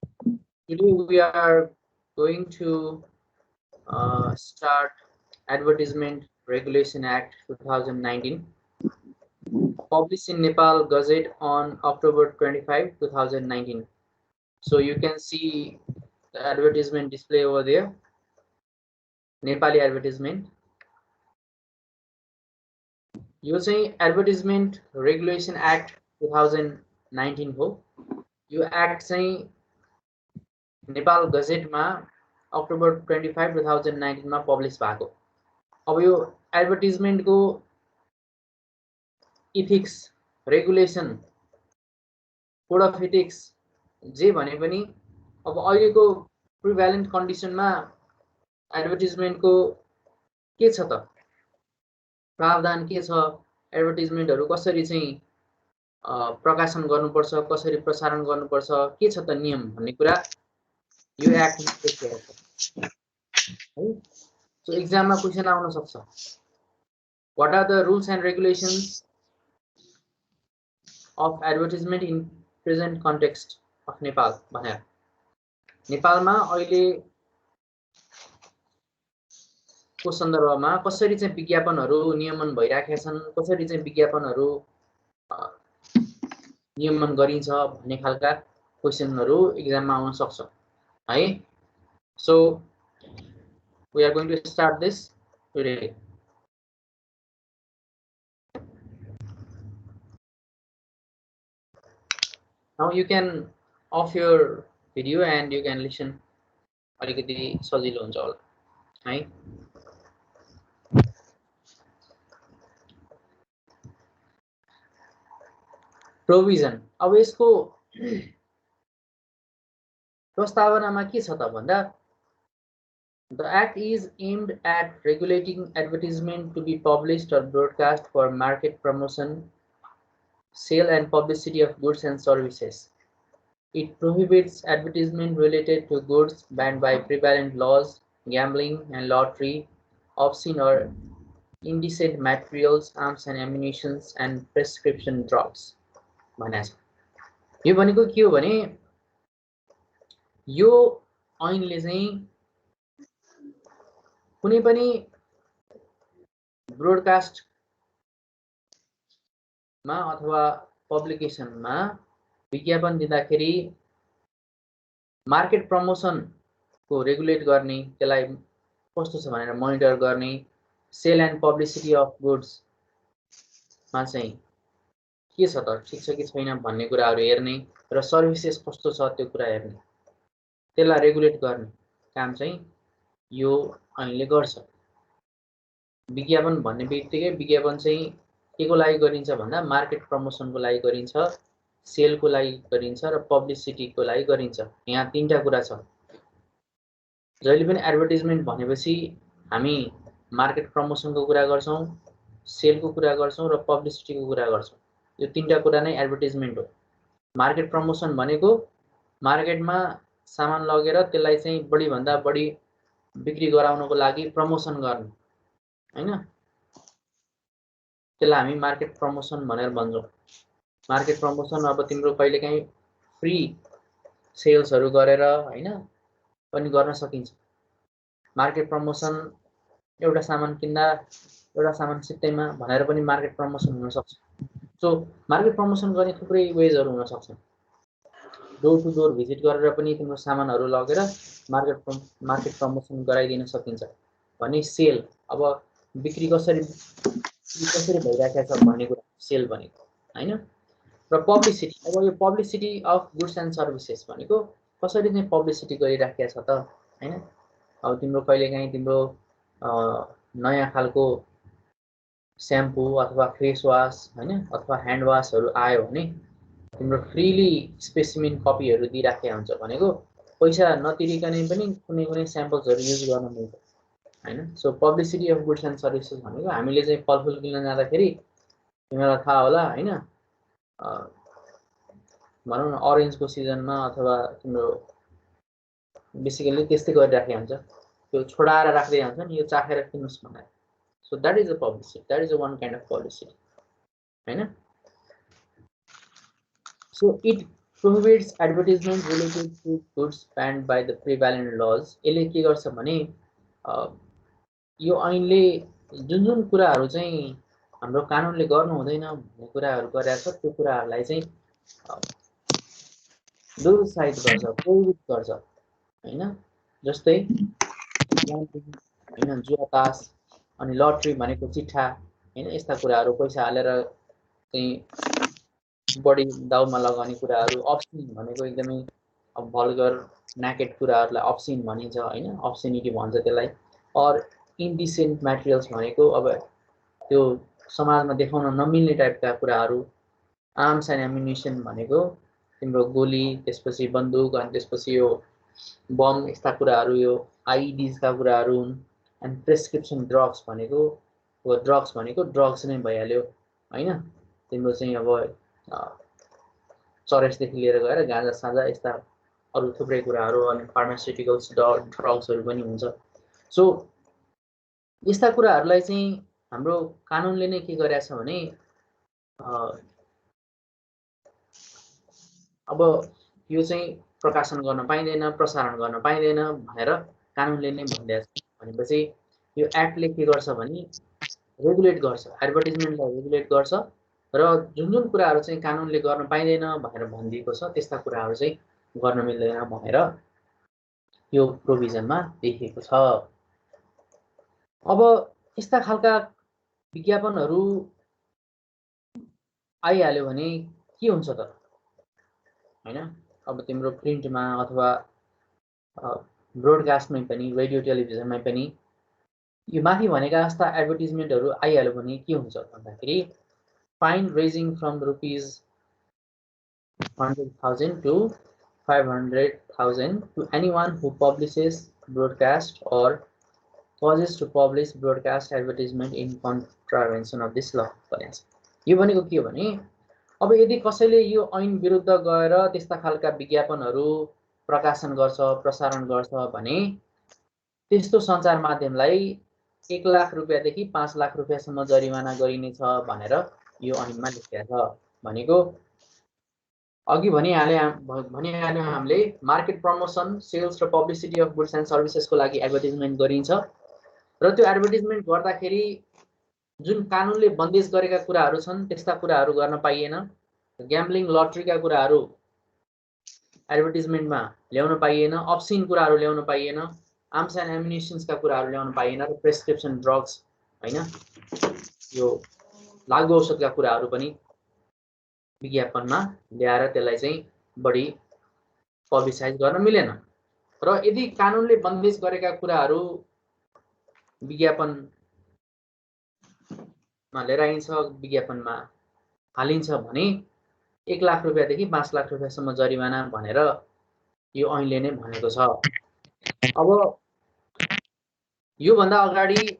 Today we are going to start Advertisement Regulation Act 2019, published in Nepal Gazette on October 25, 2019. So you can see the advertisement display over there, Nepali advertisement. यो चाहिँ advertisement regulation act 2019 हो। यो act चाहिँ Nepal गजेटमा October 25, 2019 मा publish भएको। अब यो एडभर्टिजमेन्टको ethics, regulation, code of ethics जे भने पनि अब अहिलेको प्रिभ्यालेन्ट कन्डिसनमा एडभर्टिजमेन्टको के छ त, प्रावधान के छ, एडभर्टिजमेन्टहरू कसरी चाहिँ प्रकाशन गर्नुपर्छ, कसरी प्रसारण गर्नुपर्छ, के छ त नियम भन्ने कुरा यो एक्टमा लेखिएको छ है। सो एक्जाममा क्वेसन आउन सक्छ, what are the rules and regulations of advertisement in present context of Nepal भनेर। नेपालमा अहिले को सन्दर्भमा कसरी चाहिँ विज्ञापनहरू नियमन भइराखेका छन्, कसरी चाहिँ विज्ञापनहरू नियमन गरिन्छ भन्ने खालका क्वेसनहरू एक्जाममा आउन सक्छ है। So we are going to start this today. Now you can off your video and you can listen. अलिकति सजिलो हुन्छ होला है। प्रोभिजन, अब यसको प्रस्तावनामा के छ त भन्दा, the act is aimed at regulating advertisement to be published or broadcast for market promotion, sale and publicity of goods and services. It prohibits advertisement related to goods banned by prevalent laws, gambling and lottery, obscene or indecent materials, arms and ammunition and prescription drugs भनेको छ। यो भनेको के हो भने, यो ऐनले चाहिँ कुनै पनि ब्रोडकास्टमा अथवा पब्लिकेसनमा विज्ञापन दिँदाखेरि मार्केट प्रमोसनको रेगुलेट गर्ने, त्यसलाई कस्तो छ भनेर मोनिटर गर्ने, सेल एन्ड पब्लिसिटी अफ गुड्समा चाहिँ के छ त, ठिक छ कि छैन भन्ने कुराहरू हेर्ने र सर्भिसेस कस्तो छ त्यो कुरा हेर्ने, त्यसलाई रेगुलेट गर्ने काम चाहिँ यो ऐनले गर्छ। विज्ञापन भन्ने बित्तिकै विज्ञापन चाहिँ के को लागि गरिन्छ भन्दा मार्केट प्रमोसनको लागि गरिन्छ, सेलको लागि गरिन्छ र पब्लिसिटीको लागि गरिन्छ। यहाँ तीनटा कुरा छ। जहिले पनि एडभर्टिजमेन्ट भनेपछि हामी मार्केट प्रमोसनको कुरा गर्छौं, सेलको कुरा गर्छौं र पब्लिसिटीको कुरा गर्छौं। यो तीनटा कुरा नै एडभर्टिजमेन्ट हो। मार्केट प्रमोसन भनेको मार्केटमा सामान लगेर त्यसलाई चाहिँ बढी भन्दा बढी बिक्री गराउनको लागि प्रमोसन गर्ने हैन, त्यसलाई हामी मार्केट प्रमोसन भनेर भन्छौं। मार्केट प्रमोसन अब तिम्रो कहिलेकाहीँ फ्री सेल्सहरू गरेर हैन पनि गर्न सकिन्छ। मार्केट प्रमोसन एउटा सामान किन्दा एउटा सामान सित्तैमा भनेर पनि मार्केट प्रमोसन हुन सक्छ। सो मार्केट प्रमोसन गर्ने थुप्रै वेजहरू हुन सक्छन्। डोर टु डोर भिजिट गरेर पनि तिम्रो सामानहरू लगेर मार्केट प्रमोसन गराइदिन सकिन्छ भने सेल, अब बिक्री कसरी भइराखेको छ भन्ने कुरा सेल भनेको हैन। र पब्लिसिटी, अब यो publicity of goods and services भनेको कसरी चाहिँ पब्लिसिटी गरिराखेको छ त हैन। अब तिम्रो कहिलेकाहीँ तिम्रो नयाँ खालको स्याम्पू अथवा फेस वास हैन अथवा ह्यान्ड वासहरू आयो भने तिम्रो फ्रीली स्पेसिमेन कपीहरू दिइराखेको हुन्छ, भनेको पैसा नतिरिकनै पनि कुनै कुनै स्याम्पल्सहरू युज गर्न मिल्छ हैन। So publicity of goods and services भनेको हामीले चाहिँ फलफुल किन्न जाँदाखेरि तिमीलाई थाहा होला हैन, भनौँ न अरेन्जको सिजनमा अथवा तिम्रो बेसिकली त्यस्तै गरिराखेको हुन्छ, त्यो छोडाएर राख्दै हुन्छ नि, यो चाखेर किन्नुस् भनेर। So that is a publicity, that is a one kind of publicity हैन। So it prohibits advertisement related to goods banned by the prevalent laws. यसले के गर्छ भने यो ऐनले जुन जुन कुराहरू चाहिँ हाम्रो कानुनले गर्नु हुँदैन भन्ने कुराहरू गरेको छ त्यो कुराहरूलाई चाहिँ दुरुत्साहित गर्छ, प्रोहिबिट गर्छ हैन। जस्तै हैन जुवातास अनि लटरी भनेको चिट्ठा हैन, यस्ता कुराहरू पैसा हालेर चाहिँ बढी दाउमा लगाउने कुराहरू। अब्सिन भनेको एकदमै भल्गर न्याकेड कुराहरूलाई अब्सिन भनिन्छ हैन, अब्सिनिटी भन्छ त्यसलाई। अर इन्डिसेन्ट मटेरियल्स भनेको अब त्यो समाजमा देखाउन नमिल्ने टाइपका कुराहरू। आर्म्स एन्ड एम्युनिसन भनेको तिम्रो गोली, त्यसपछि बन्दुक, अनि त्यसपछि यो बम, यस्ता कुराहरू, यो आइडिजका कुराहरू हुन्। एन्ड प्रेस्क्रिप्सन ड्रग्स भनेको ड्रग्स नै भइहाल्यो हैन। तिम्रो चाहिँ अब चरेसदेखि लिएर गएर गाँजा साँजा यस्ता अरू थुप्रै कुराहरू, अनि फार्मास्युटिकल्स ड्रग्सहरू पनि हुन्छ। सो यस्ता कुराहरूलाई चाहिँ हाम्रो कानुनले नै के गरेछ भने अब यो चाहिँ प्रकाशन गर्न पाइँदैन, प्रसारण गर्न पाइँदैन भनेर कानुनले नै भनिदिएको छ। भनेपछि यो एक्टले के गर्छ भने रेगुलेट गर्छ, एडभर्टिजमेन्टलाई रेगुलेट गर्छ र जुन जुन कुराहरू चाहिँ कानुनले गर्न पाइँदैन भनेर भनिदिएको छ त्यस्ता कुराहरू चाहिँ गर्न मिल्दैन भनेर यो प्रोभिजनमा लेखिएको छ। अब यस्ता खालका विज्ञापनहरू आइहाल्यो भने के हुन्छ त हैन। अब तिम्रो प्रिन्टमा अथवा ब्रोडकास्टमै पनि, रेडियो टेलिभिजनमै पनि यो माथि भनेका जस्ता एडभर्टिजमेन्टहरू आइहाल्यो भने के हुन्छ भन्दाखेरि fine raising from ₹100,000 to 500,000 to anyone who publishes, broadcast or causes to publish, broadcast advertisement in contravention of this law भनिन्छ। यो भनेको के हो भने अब यदि कसैले यो ऐन विरुद्ध गएर त्यस्ता खालका विज्ञापनहरू प्रकाशन गर्छ, प्रसारण गर्छ भने त्यस्तो सञ्चार माध्यमलाई 1 लाख रुपैयाँदेखि 5 लाख रुपैयाँसम्म जरिवाना गरिनेछ भनेर यो ऐनमा लेखिएको छ। भनेको अघि भनिहाल्यौँ हामीले मार्केट प्रमोसन, सेल्स र पब्लिसिटी अफ गुड्स एन्ड सर्भिसेसको लागि एडभर्टिजमेन्ट गरिन्छ र त्यो एडभर्टिजमेन्ट गर्दाखेरि जुन कानुनले बन्देज गरेका कुराहरू छन् त्यस्ता कुराहरू गर्न पाइएन। ग्याम्बलिङ, लटरीका कुराहरू एडभर्टिजमेन्टमा ल्याउन पाइएन, अब्सिन कुराहरू ल्याउन पाइएन, आर्म्स एन्ड एम्युनिसन्सका कुराहरू ल्याउन पाइएन र प्रेस्क्रिप्सन ड्रग्स हैन यो लागु औषधका कुराहरू पनि विज्ञापनमा ल्याएर त्यसलाई चाहिँ बढी पब्लिसाइज गर्न मिलेन। र यदि कानुनले बन्देज गरेका कुराहरू विज्ञापनमा लिएर आइन्छ, विज्ञापनमा हालिन्छ भने 1 लाख रुपैयाँदेखि 5 लाख रुपैयाँसम्म जरिवाना भनेर यो ऐनले नै भनेको छ। अब योभन्दा अगाडि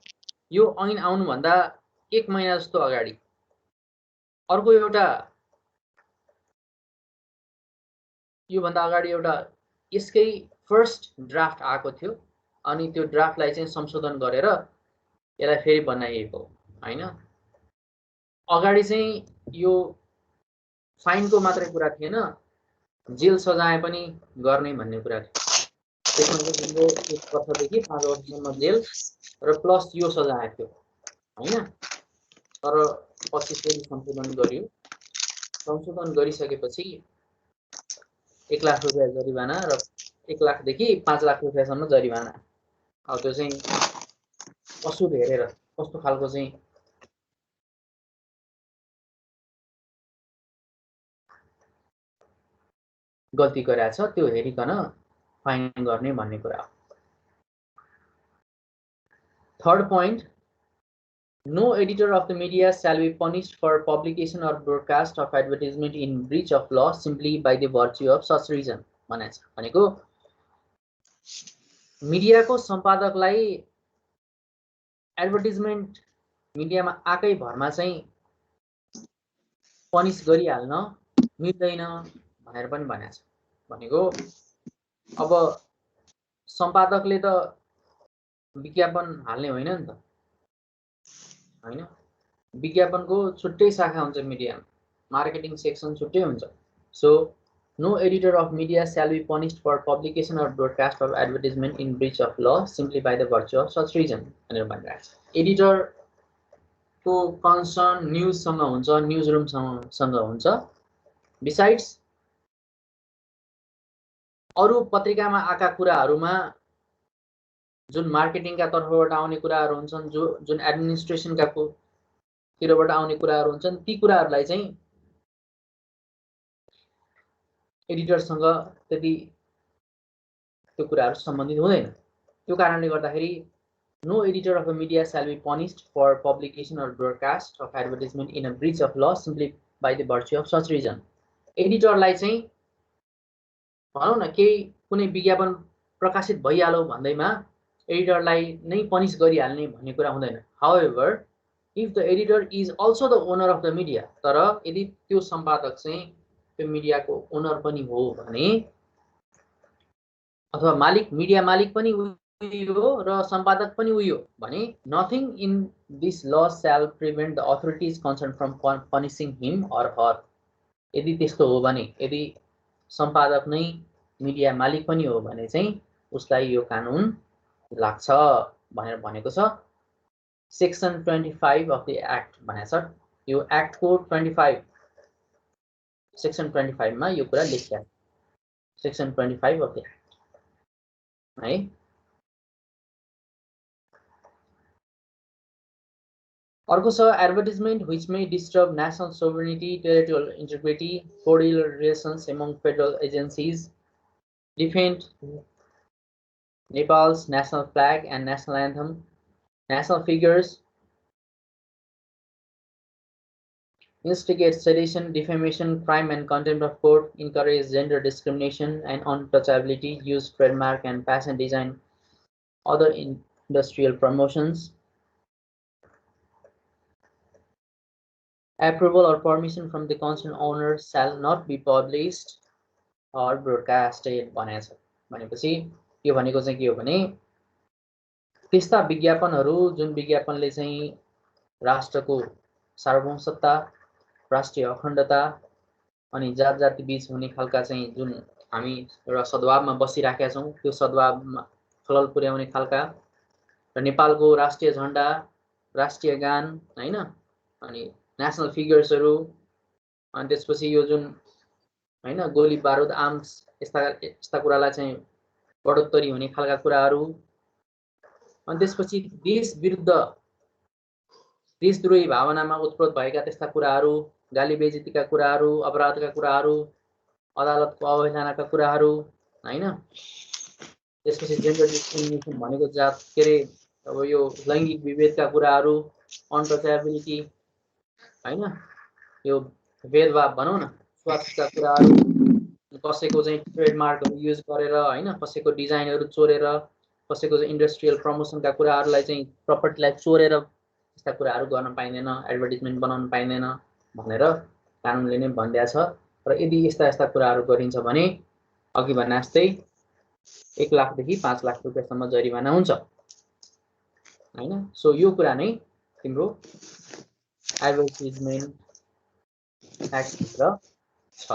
यो ऐन आउनुभन्दा 1 महिना जस्तो अगाडि अर्को एउटा योभन्दा अगाडि एउटा यसकै फर्स्ट ड्राफ्ट आएको थियो अनि त्यो ड्राफ्टलाई चाहिँ संशोधन गरेर यसलाई फेरि बनाइएको हैन। अगाडि चाहिँ यो फाइनको मात्रै कुरा थिएन, जेल सजाय पनि गर्ने भन्ने कुरा थियो। त्यसमा चाहिँ 1 वर्षदेखि 5 वर्षसम्म जेल र प्लस यो सजाय थियो हैन। तर पछि फेरि संशोधन गरियो। संशोधन गरिसकेपछि 1 लाख रुपैयाँ जरिवाना र 1 लाखदेखि 5 लाख रुपैयाँसम्म जरिवाना। अब त्यो चाहिँ असुर हेरेर कस्तो खालको चाहिँ गल्ती गरेछ त्यो हेरिकन फाइन गर्ने भन्ने कुरा हो। Third point, no editor of the media shall be punished for publication or broadcast of advertisement in breach of law simply by the virtue of such reason भनेछ। भनेको मिडियाको सम्पादकलाई एडभर्टिजमेन्ट मिडियामा आकै भरमा चाहिँ पनिश गरिहाल्न मिल्दैन भनेर पनि भनेछ। भनेको अब सम्पादकले त विज्ञापन हाल्ने होइन नि त हैन। विज्ञापनको छुट्टै शाखा हुन्छ मिडियामा, मार्केटिङ सेक्सन छुट्टै हुन्छ। So No editor of media shall be punished for publication or broadcast of advertisement in breach of law simply by the virtue of such reason. Editor को कन्सर्न न्युजसँग हुन्छ, न्युज रुमसँग हुन्छ। बिसाइड्स अरु पत्रिकामा आएका कुराहरुमा जुन मार्केटिङका तर्फबाट आउने कुराहरु हुन्छन्, जुन एडमिनिस्ट्रेसनका तिरबाट आउने कुराहरु हुन्छन्, ती कुराहरुलाई चाहिँ एडिटरसँग त्यति त्यो कुराहरु सम्बन्धित हुँदैन। त्यो कारणले गर्दाखेरि no editor of a media shall be punished for publication or broadcast of advertisement in a breach of law simply by the virtue of such reason. एडिटरलाई चाहिँ भनौं न केही कुनै विज्ञापन प्रकाशित भइहाल्यो भन्दैमा एडिटरलाई नै पनिश गरिहाल्ने भन्ने कुरा हुँदैन। However, if the editor is also the owner of the media, तर यदि त्यो सम्पादक चाहिँ त्यो मिडियाको ओनर पनि हो भने अथवा मालिक मिडिया मालिक पनि हो र सम्पादक पनि उही हो भने nothing in this law shall prevent the authorities concerned from punishing him or her. यदि त्यस्तो हो भने यदि सम्पादक नै मिडिया मालिक पनि हो भने चाहिँ उसलाई यो कानुन लाग्छ भनेर भनेको छ। सेक्सन 25 अफ द एक्ट भनेको छ। यो एक्ट को 25 सेक्सन 25 मा यो कुरा लेखिएको छ। सेक्सन 25 अफ द एक्ट है। अर्को छ advertisement which may disturb national sovereignty, territorial integrity, foreign relations among federal agencies, defend Nepal's national flag and national anthem, national figures, instigate sedition, defamation, crime and contempt of court, encourage gender discrimination and untouchability, use trademark and fashion design, other industrial promotions. Approval or permission from the concerned owner shall not be published or broadcasted भनेको छ। भनेपछि यो भनेको चाहिँ के हो भने त्यस्ता विज्ञापनहरू जुन विज्ञापनले चाहिँ राष्ट्रको सार्वभौमसत्ता, राष्ट्रिय अखण्डता अनि जात जाति बीच हुने खालका चाहिँ जुन हामी एउटा सद्भावमा बसिराखेका छौं त्यो सद्भावमा खलल पुर्याउने खालका र नेपालको राष्ट्रिय झण्डा, राष्ट्रिय गान हैन अनि नेशनल फिगर्सहरु अनि त्यसपछि यो जुन हैन गोली बारुद आर्म्स यस्ता कुरालाई चाहिँ बढोत्तरी हुने खालका कुराहरु अनि त्यसपछि देश विरुद्ध देशद्रोही भावनामा उत्प्रोत भएका त्यस्ता कुराहरु, गाली बेइज्जतीका कुराहरु, अपराधका कुराहरु, अदालतको अवहेलनाका कुराहरु हैन त्यसपछि जेन्डर डिस्क्रिमिनेसन भनेको जात के रे अब यो लैंगिक विभेदका कुराहरु, अनटचेबिलिटी हैन यो भेदभाव भनौं न स्वास्थ्यका कुराहरु, कसैको चाहिँ ट्रेडमार्कहरु युज गरेर हैन कसैको डिजाइनहरु चोरेर कसैको चाहिँ इन्डस्ट्रियल प्रमोसनका कुराहरुलाई चाहिँ प्रपर्टीलाई चोरेर यस्ता कुराहरु गर्न पाइँदैन, एडभर्टाइजमेन्ट बनाउन पाइँदैन भनेर कानुनले नै भनिदिएको छ। र यदि यस्ता कुराहरु गरिन्छ भने अघि भने जस्तै 1 लाख देखि 5 लाख रुपैयाँसम्म जरिवाना हुन्छ हैन। सो यो कुरा नै तिम्रो एडभर्टाइजमेन्ट एक्ट भित्र छ।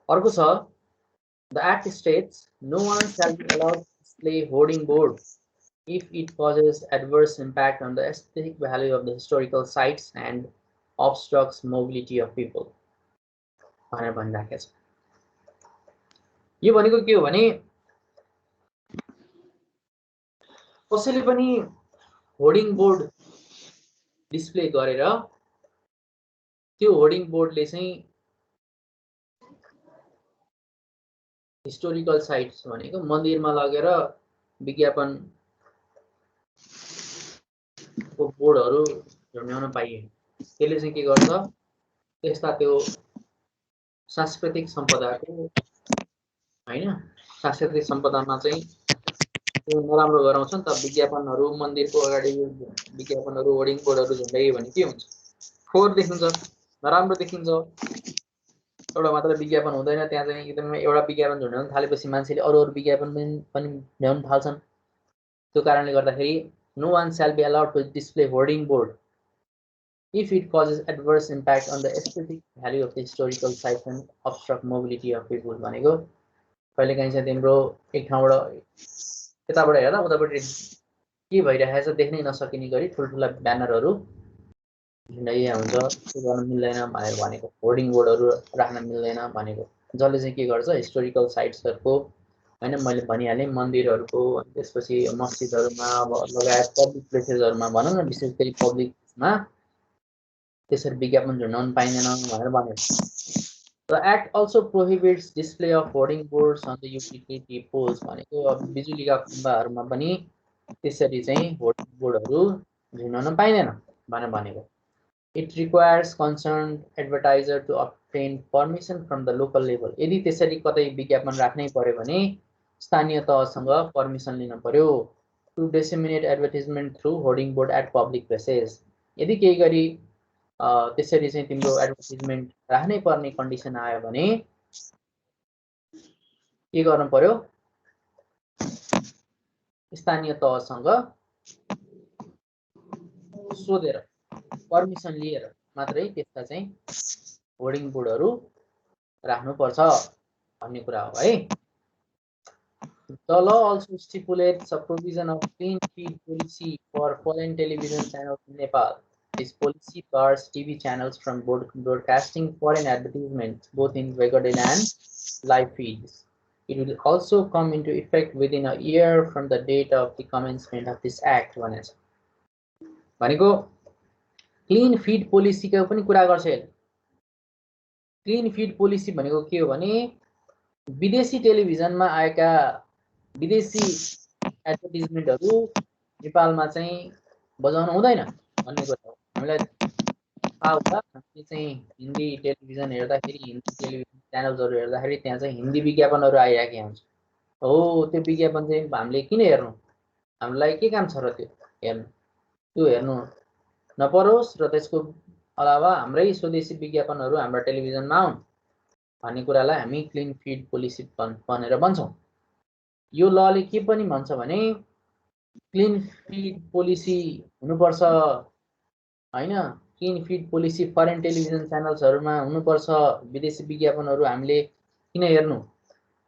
अर्को छ The Act states no one shall be allowed to display hoarding board if it causes adverse impact on the aesthetic value of the historical sites and obstructs mobility of people भनेर भनिराखेको छ। यो भनेको के हो भने कसैले पनि होर्डिङ बोर्ड डिस्प्ले गरेर त्यो होर्डिङ बोर्डले चाहिँ हिस्टोरिकल साइट्स भनेको मन्दिरमा लगेर विज्ञापन को बोर्डहरु झुन्ड्याउन पाइएन। त्यसले चाहिँ के गर्छ त्यस्ता त्यो सांस्कृतिक सम्पदाको हैन सांस्कृतिक सम्पदामा चाहिँ त्यो नराम्रो गराउँछ नि त। विज्ञापनहरु मन्दिरको अगाडि विज्ञापनहरु होर्डिङ बोर्डहरु झुन्ड्याइयो भने के हुन्छ फोहोर देखिन्छ, नराम्रो देखिन्छ। एउटा मात्र विज्ञापन हुँदैन त्यहाँ चाहिँ एकदमै एउटा विज्ञापन झुन्ड्याउन थालेपछि मान्छेले अरु विज्ञापन पनि ल्याउन थाल्छन्। त्यो कारणले गर्दाखेरि no one shall be allowed to display hoarding board if it causes adverse impact on the aesthetic value of the historical sites and obstruct mobility of people भनेको कहिलेकाहीँ चाहिँ तिम्रो एक ठाउँबाट यताबाट हेर्दा उतापट्टि के भइरहेको छ देख्नै नसकिने गरी ठुल्ठुला ब्यानरहरू झुन्डाइया हुन्छ त्यो गर्न मिल्दैन भनेर भनेको होर्डिङ बोर्डहरू राख्न मिल्दैन भनेको जसले चाहिँ के गर्छ हिस्टोरिकल साइट्सहरूको हैन मैले भनिहालेँ मन्दिरहरूको अनि त्यसपछि मस्जिदहरूमा अब लगायत पब्लिक प्लेसेसहरूमा भनौँ न विशेष गरी पब्लिकमा त्यसरी विज्ञापन झुन्डाउन पाइँदैन भनेर भनेको The act also prohibits display of hoarding boards on the utility poles भनेको अब बिजुलीका खम्बाहरूमा पनि त्यसरी चाहिँ होर्डिङ बोर्डहरू झुन्डाउन पाइँदैन भनेर भनेको It requires concerned advertiser to obtain permission from the local level. यदि त्यसरी कतै विज्ञापन राख्नै पर्यो भने स्थानीय तहसँग पर्मिसन लिन पर्यो to disseminate advertisement through hoarding board at public places. यदि केही गरी त्यसरी चाहिँ तिम्रो एडभर्टाइजमेन्ट राख्नै पर्ने कन्डिसन आयो भने के गर्नु पर्यो स्थानीय तहसँग सोधेर पर्मिसन लिएर मात्रै त्यसका चाहिँ होर्डिङ बोर्डहरू राख्नुपर्छ भन्ने कुरा हो है The law also stipulates a provision of clean feed policy for foreign television channels in Nepal. This policy bars TV channels from broadcasting foreign advertisements both in recorded and live feeds. It will also come into effect within a year from the date of the commencement of this act. भनेको clean feed policy को पनि कुरा गर्छ यसले clean feed policy भनेको के हो भने विदेशी टेलिभिजनमा आएका विदेशी एडभर्टाइजमेन्टहरू नेपालमा चाहिँ बजाउन हुँदैन भन्ने कुरा हो हामीलाई थाहा होला हामी चाहिँ हिन्दी टेलिभिजन हेर्दाखेरि हिन्दी टेलिभिजन च्यानल्सहरू हेर्दाखेरि त्यहाँ चाहिँ हिन्दी विज्ञापनहरू आइरहेको हुन्छ हो त्यो विज्ञापन चाहिँ हामीले किन हेर्नु हामीलाई के काम छ र त्यो हेर्नु त्यो हेर्नु नपरोस् र त्यसको अलावा हाम्रै स्वदेशी विज्ञापनहरू हाम्रो टेलिभिजनमा आउन् भन्ने कुरालाई हामी क्लीन फीड पोलिसी भनेर भन्छौँ यो लले के पनि भन्छ भने क्लीन फीड पोलिसी हुनुपर्छ हैन clean feed policy foreign television च्यानल्सहरुमा हुनुपर्छ विदेशी विज्ञापनहरू हामीले किन हेर्नु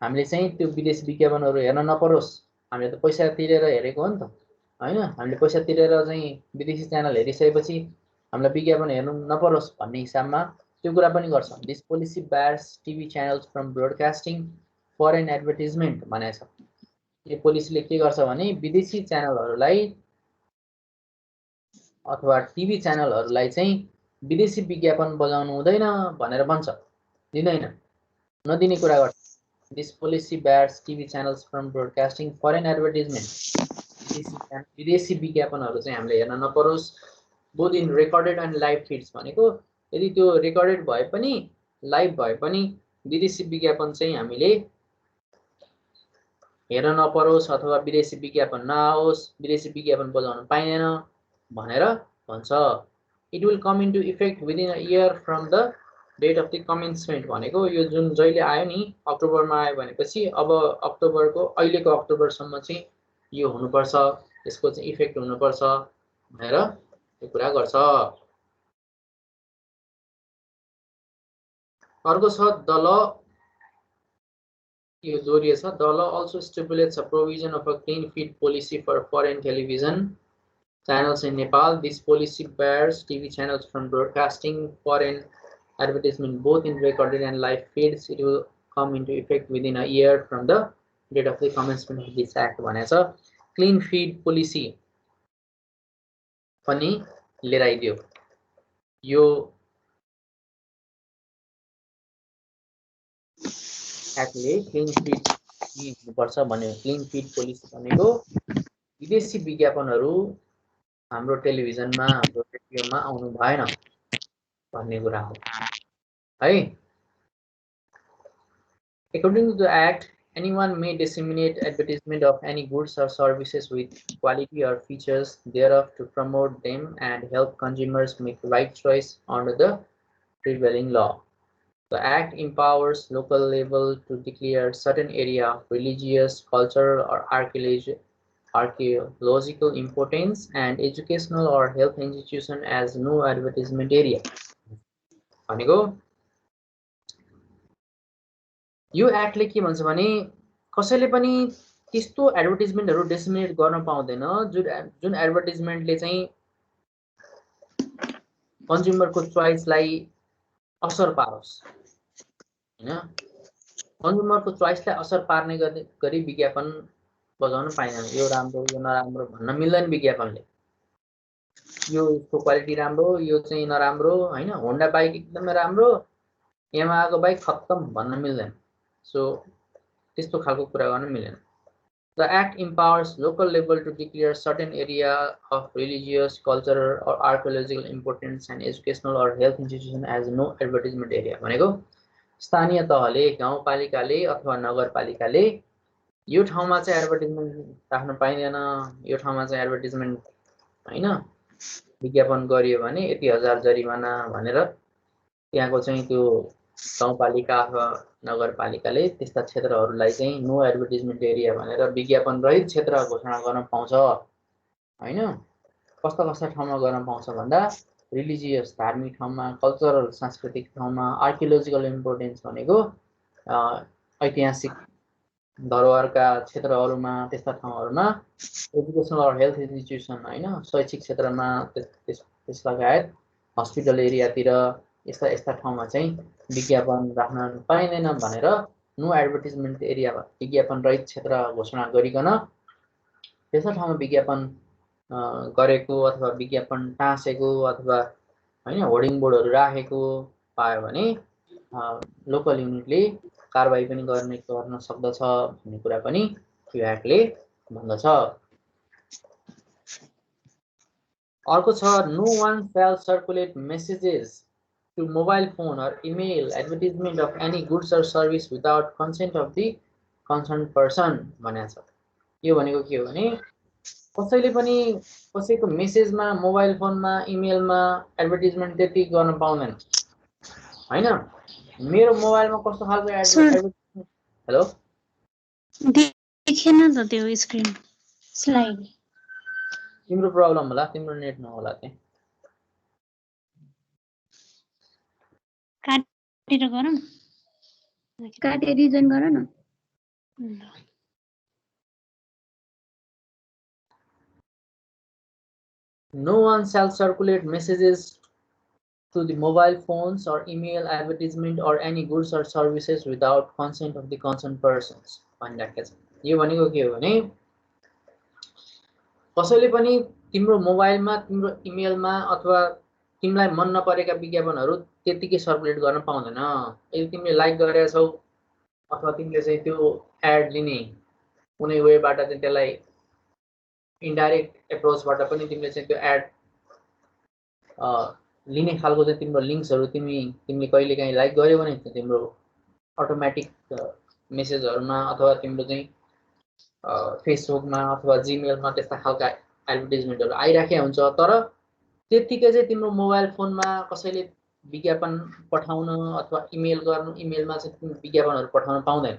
हामीले चाहिँ त्यो विदेशी विज्ञापनहरू हेर्न नपरोस् हामीले त पैसा तिरेर हेरेको हो नि त हैन हामीले पैसा तिरेर चाहिँ विदेशी च्यानल हेरिसकेपछि हामीलाई विज्ञापन हेर्नु नपरोस् भन्ने हिसाबमा त्यो कुरा पनि गर्छ this policy bars TV channels from broadcasting foreign advertisement भनेको छ यो पोलिसीले के गर्छ भने विदेशी च्यानलहरूलाई अथवा टिभी च्यानलहरूलाई चाहिँ विदेशी विज्ञापन बजाउनु हुँदैन भनेर भन्छ दिदैन नदिने कुरा गर्छ this policy bars TV channels from broadcasting foreign advertisement विदेशी विज्ञापनहरू चाहिँ हामीले हेर्न नपरोस् both in recorded and live feeds भनेको यदि त्यो रेकर्डेड भए पनि लाइभ भए पनि विदेशी विज्ञापन चाहिँ हामीले हेर्न नपरोस् अथवा विदेशी विज्ञापन नआओस् विदेशी विज्ञापन बजाउन पाइँदैन भनेर भन्छ it will come into effect within a year from the date of the commencement भनेको यो जुन जहिले आयो नि अक्टोबरमा आयो भनेपछि अब अक्टोबरको अहिलेको अक्टोबरसम्म चाहिँ यो हुनुपर्छ यसको चाहिँ इफेक्ट हुनुपर्छ भनेर यो कुरा गर्छ अर्को छ द ल यो जोडिएछ the law also stipulates a provision of a clean feed policy for foreign television channels in Nepal. This policy bars TV channels from broadcasting foreign advertisement both in recorded and live feeds. It will come into effect within a year from the date of the commencement of this act. भनेछ clean feed policy पनि लिएर आइदियो यो एक्टले clean feed हुनुपर्छ भन्यो clean feed policy भनेको विदेशी विज्ञापनहरू हाम्रो टेलिभिजनमा हाम्रो रेडियोमा आउनु भएन भन्ने कुरा हो है According to the act anyone may disseminate advertisement of any goods or services with quality or features thereof to promote them and help consumers make right choice under the prevailing law. The act empowers local level to declare certain area of religious, cultural, or archaeological importance and educational or health institution as no advertisement area. भनेको यो एक्टले के भन्छ भने कसैले पनि त्यस्तो एडभर्टाइजमेन्टहरु disseminate गर्न पाउँदैन जुन एडभर्टाइजमेन्टले चाहिँ कन्ज्युमरको चोइसलाई असर पारोस् हैन कन्ज्युमरको चोइसलाई असर पार्ने गरी विज्ञापन बजाउन पाइदैन यो राम्रो यो नराम्रो भन्न मिल्दैन विज्ञापनले यो यसको क्वालिटी राम्रो यो चाहिँ नराम्रो हैन होन्डा बाइक एकदमै राम्रो यामाहाको बाइक खत्तम भन्न मिल्दैन सो त्यस्तो खालको कुरा गर्न मिल्दैन The act empowers local level to declare certain area of religious, cultural, or archaeological importance and educational or health institution as no advertisement area. भनेको स्थानीय तहले गाउँपालिकाले अथवा नगरपालिकाले यो ठाउँमा चाहिँ एडभर्टाइजमेन्ट राख्न पाइदैन यो ठाउँमा चाहिँ एडभर्टाइजमेन्ट हैन विज्ञापन गरियो भने यति हजार जरिमाना भनेर त्यहाँको चाहिँ त्यो गाउँपालिका अथवा नगरपालिकाले त्यस्ता क्षेत्रहरूलाई चाहिँ नो एडभर्टाइजमेन्ट एरिया भनेर विज्ञापन रहित क्षेत्र घोषणा गर्न पाउँछ हैन कस्ता कस्ता ठाउँमा गर्न पाउँछ भन्दा रिलिजियस धार्मिक ठाउँमा कल्चरल सांस्कृतिक ठाउँमा आर्कियोलोजिकल इम्पोर्टेन्स भनेको ऐतिहासिक धरोहरका क्षेत्रहरुमा त्यस्ता ठाउँहरुमा एजुकेशनल अर हेल्थ इन्स्टिट्युसन हैन शैक्षिक क्षेत्रमा त्यस लगायत हस्पिटल एरियातिर यस्ता ठाउँमा चाहिँ विज्ञापन राख्न पाइँदैन भनेर नो एडभर्टाइजमेन्ट एरिया विज्ञापन रहित क्षेत्र घोषणा गरिकन त्यस्ता ठाउँमा विज्ञापन गरेको अथवा विज्ञापन टाँसेको अथवा हैन होर्डिङ बोर्डहरु राखेको पायो भने लोकल युनिटले कारबाही पनि गर्न सक्दछ भन्ने कुरा पनि यो एक्टले भन्दछ अर्को छ no one shall circulate messages to mobile phone or email advertisement of any goods or service without consent of the concerned person भनेछ यो भनेको के हो भने कसैले पनि कसैको मेसेजमा मोबाइल फोनमा इमेलमा एडभर्टाइजमेन्ट त्यति गर्न पाउँदैन हैन मेरो मोबाइलमा कस्तो खालको एडभर्टाइजमेन्ट हेलो देखेन त त्यो स्क्रिन स्लाइड तिम्रो प्रब्लम होला तिम्रो नेट नहोला त्यहाँ काटेर गरौँ काटे रिजन गर न No one shall circulate messages to the mobile phones or email advertisement or any goods or services without consent of the concerned persons. यो भनेको के हो भने कसैले पनि तिम्रो मोबाइलमा तिम्रो इमेलमा अथवा तिमीलाई मन नपरेका विज्ञापनहरु त्यतिकै सर्कुलेट गर्न पाउँदैन यदि तिमीले लाइक गरेका छौ अथवा तिमीले चाहिँ त्यो एड लिने कुनै वेबाट चाहिँ त्यसलाई इन्डाइरेक्ट एप्रोचबाट पनि तिमीले चाहिँ त्यो एड लिने खालको चाहिँ तिम्रो लिंक्सहरु तिमीले कहिलेकाहीँ लाइक गर्यौ भने तिम्रो अटोमेटिक मेसेजहरुमा अथवा तिम्रो चाहिँ फेसबुकमा अथवा जीमेलमा त्यस्ता खालका एडभर्टाइजमेन्टहरु आइराखेको हुन्छ तर त्यतिकै चाहिँ तिम्रो मोबाइल फोनमा कसैले विज्ञापन पठाउन अथवा इमेल गर्नु इमेलमा चाहिँ विज्ञापनहरु पठाउन पाउँदैन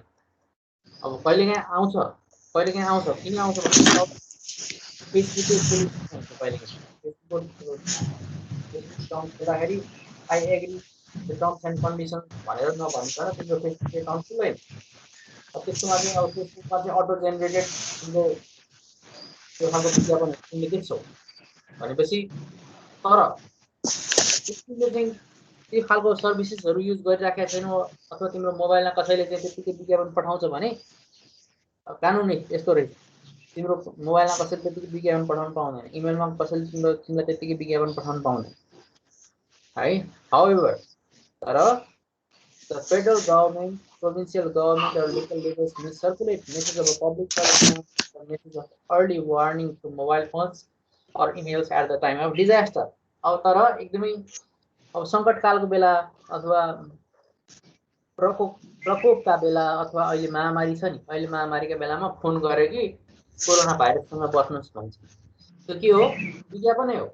अब कहिलेकाहीँ आउँछ किन आउँछ भने फेसबुकले फेरि I agree the terms and conditions भनेर नभन्छ र तिम्रो फेसबुक एकाउन्ट खुल्दैन त्यसमा चाहिँ अब फेसबुकमा चाहिँ अटो जेनेरेटेड तिम्रो त्यो खालको विज्ञापन तिमीले देख्छौ भनेपछि तर तिमीले चाहिँ त्यो खालको सर्भिसेसहरु युज गरिराखेका छैनौ अथवा तिम्रो मोबाइलमा कसैले चाहिँ त्यतिकै विज्ञापन पठाउँछ भने कानुन यस्तो रहेछ तिम्रो मोबाइलमा कसैले त्यतिकै विज्ञापन पठाउन पाउँदैन इमेलमा कसैले तिमीलाई त्यतिकै विज्ञापन पठाउन पाउँदैन है however तर the federal government provincial government or local levels may circulate message of a public service or message of early warning to mobile phones or emails at the time of disaster अब तर एकदमै अब संकटकालको बेला अथवा प्रकोपका बेला अथवा अहिले महामारी छ नि अहिले महामारीका बेलामा फोन गरे कि कोरोना भाइरससँग बस्नुस् भन्छ त्यो के हो विज्ञापनै हो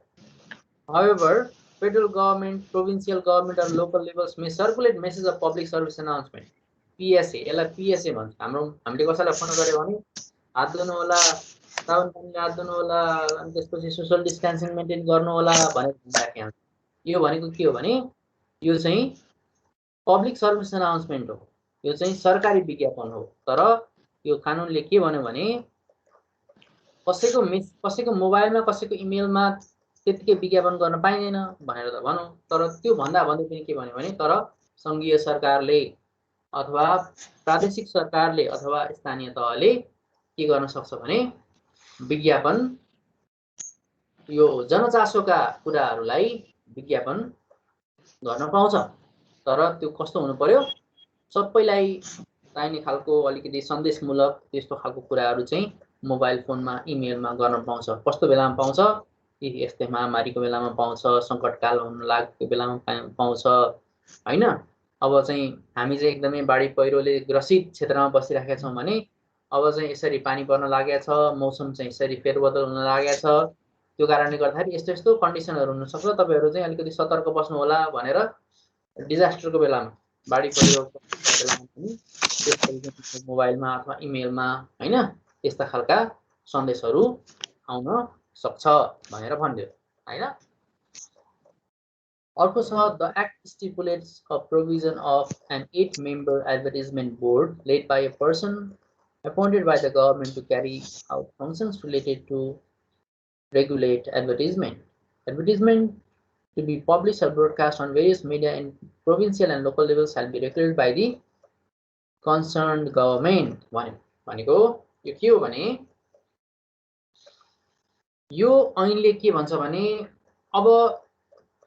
however federal government provincial government or local levels may circulate message of public service announcement PSA यसलाई PSA भन्छ हामीले कसैलाई फोन गर्यो भने हात धुनु होला साबुन पानीले हात धुनु होला, अनि त्यसपछि सोशल डिस्टेन्सिङ मेन्टेन गर्नु होला भनेर भनिराखेको हुन्छ। यो भनेको के हो भने यो चाहिँ पब्लिक सर्भिस अनाउन्समेन्ट हो, यो चाहिँ सरकारी विज्ञापन हो। तर यो कानुनले के भन्यो भने कसैको मोबाइलमा कसैको इमेलमा त्यतिकै विज्ञापन गर्न पाइँदैन भनेर त भनौँ, तर त्यो भन्दा भन्दै पनि के भन्यो भने तर सङ्घीय सरकारले अथवा प्रादेशिक सरकारले अथवा स्थानीय तहले के गर्न सक्छ भने विज्ञापन यो जनचासोका कुराहरूलाई विज्ञापन गर्न पाउँछ। तर त्यो कस्तो हुनु पर्यो, सबैलाई चाहिने खालको अलिकति सन्देशमूलक त्यस्तो खालको कुराहरू चाहिँ मोबाइल फोनमा इमेलमा गर्न पाउँछ। कस्तो बेलामा पाउँछ, यस्तै महामारीको बेलामा पाउँछ, सङ्कटकाल हुन लागेको बेलामा पाउँछ हैन। अब चाहिँ हामी चाहिँ एकदमै बाढी पहिरोले ग्रसित क्षेत्रमा बसिराखेका छौँ भने अब चाहिँ यसरी पानी पर्न लागेको छ, मौसम चाहिँ यसरी फेरबदल हुन लागेको छ, त्यो कारणले गर्दाखेरि यस्तो यस्तो कन्डिसनहरू हुनसक्छ, तपाईँहरू चाहिँ अलिकति सतर्क बस्नु होला भनेर डिजास्टरको बेलामा बाढी पहिरोको बेलामा पनि मोबाइलमा अथवा इमेलमा हैन यस्ता खालका सन्देशहरू आउन सक्छ भनेर भन्दियो हैन। अर्को छ the act stipulates a provision of an 8-member advertisement board led by a person appointed by the government to carry out functions related to regulate advertisement. Advertisement to be published or broadcast on various media in provincial and local levels shall be regulated by the concerned government. भनेको यो के हो भने यो ऐनले के भन्छ भने अब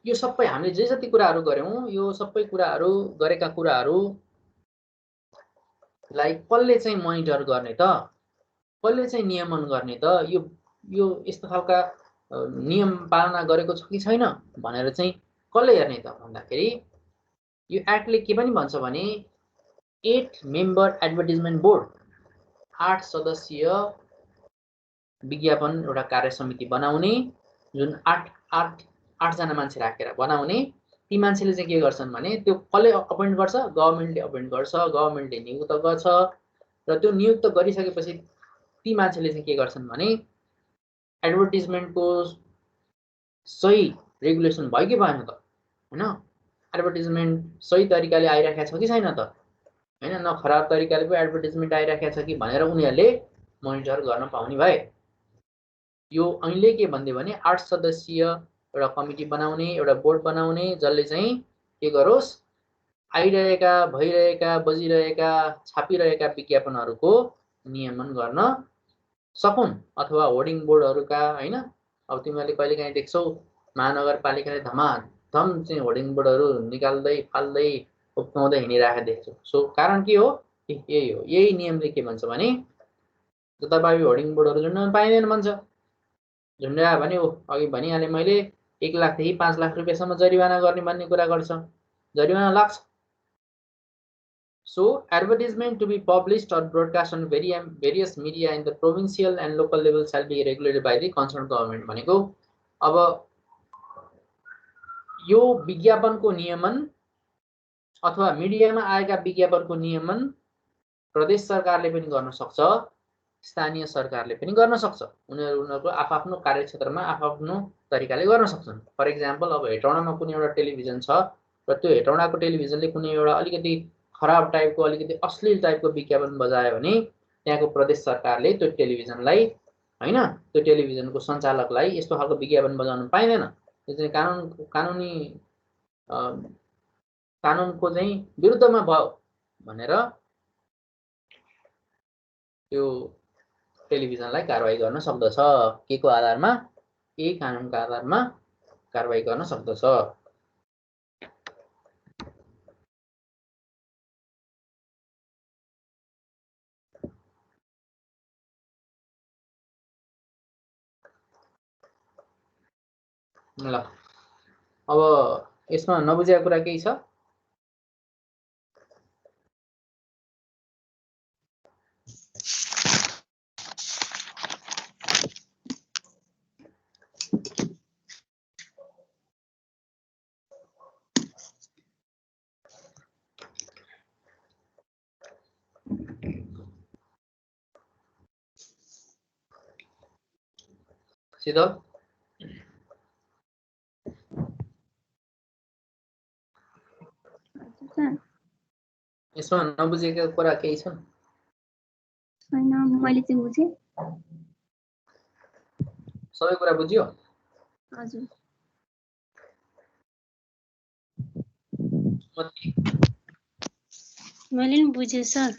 यो सबै हामीले जे जति कुराहरू गर्यौं यो सबै कुराहरू गरेका कुराहरूलाई कसले चाहिँ मोनिटर गर्ने त, कसले चाहिँ नियमन गर्ने त, यो यस्तो खालका नियम पालना गरेको छ कि छैन भनेर चाहिँ कसले हेर्ने त भन्दाखेरि यो एक्टले के पनि भन्छ भने 8-member एडभर्टिजमेन्ट बोर्ड 8 सदस्यीय विज्ञापन एउटा कार्य समिति बनाउने, जुन 8 जना मान्छे राखेर बनाउने। ती मान्छेले चाहिँ के गर्छन् भने त्यो कसले अपोइन्ट गर्छ, गभर्नमेन्टले अपोइन्ट गर्छ, गभर्नमेन्टले नियुक्त गर्छ र त्यो नियुक्त गरिसकेपछि ती मान्छेले चाहिँ के गर्छन् भने एडभर्टिजमेन्टको सही रेगुलेसन भयो कि भएन त हैन, एडभर्टिजमेन्ट सही तरिकाले आइराखेको छ कि छैन त हैन, न खराब तरिकाले पो एडभर्टिजमेन्ट आइराखेको छ कि भनेर उनीहरूले मोनिटर गर्न पाउने भए। यो ऐनले के भन्दियो भने 8 सदस्यीय एउटा कमिटी बनाउने, एउटा बोर्ड बनाउने जसले चाहिँ के गरोस् आइरहेका भइरहेका बजिरहेका छापिरहेका विज्ञापनहरूको नियमन गर्न सकुन्। अथवा होर्डिङ बोर्डहरूका हैन, अब तिमीहरूले कहिलेकाहीँ देख्छौ महानगरपालिकाले धमाधम चाहिँ होर्डिङ बोर्डहरू निकाल्दै फाल्दै उप्काउँदै हिँडिरहेको देख्छौ। सो कारण के हो, यही हो। यही नियमले के भन्छ भने जताभावी होर्डिङ बोर्डहरू झुन्ड्याउन पाइँदैन भन्छ। झुन्ड्यायो भने अघि भनिहालेँ मैले 1 लाखदेखि 5 लाख रुपियाँसम्म जरिवाना गर्ने भन्ने कुरा गर्छ, जरिवाना लाग्छ। So advertisement to be published or broadcast on various media in the provincial and local level shall be regulated by the concerned government। भनेको अब यो विज्ञापनको नियमन अथवा मिडियामा आएका विज्ञापनको नियमन प्रदेश सरकारले पनि गर्न सक्छ, स्थानीय सरकारले पनि गर्न सक्छ। उनीहरूको आफ्नो कार्यक्षेत्रमा आफ्नो तरिकाले गर्न सक्छन्। फर एक्जाम्पल अब हेटौडामा कुनै एउटा टेलिभिजन छ र त्यो हेटौडाको टेलिभिजनले कुनै एउटा अलिकति खराब टाइपको अलिकति अश्लील टाइपको विज्ञापन बजायो भने त्यहाँको प्रदेश सरकारले त्यो टेलिभिजनलाई हैन, त्यो टेलिभिजनको सञ्चालकलाई यस्तो खालको विज्ञापन बजाउन पाइँदैन। यो चाहिँ कानुनको चाहिँ विरुद्धमा भयो भनेर त्यो टेलिभिजनलाई कारबाही गर्न सक्दछ। के को आधारमा, यही कानुनको आधारमा कारबाही गर्न सक्दछ। ल अब यसमा नबुझेको कुरा केही छ? शीतल सर यसमा नबुझेको कुरा केही छन्? छैन मैले चाहिँ बुझेँ। सबै कुरा बुझ्यो? हजुर मैले नि बुझेँ सर।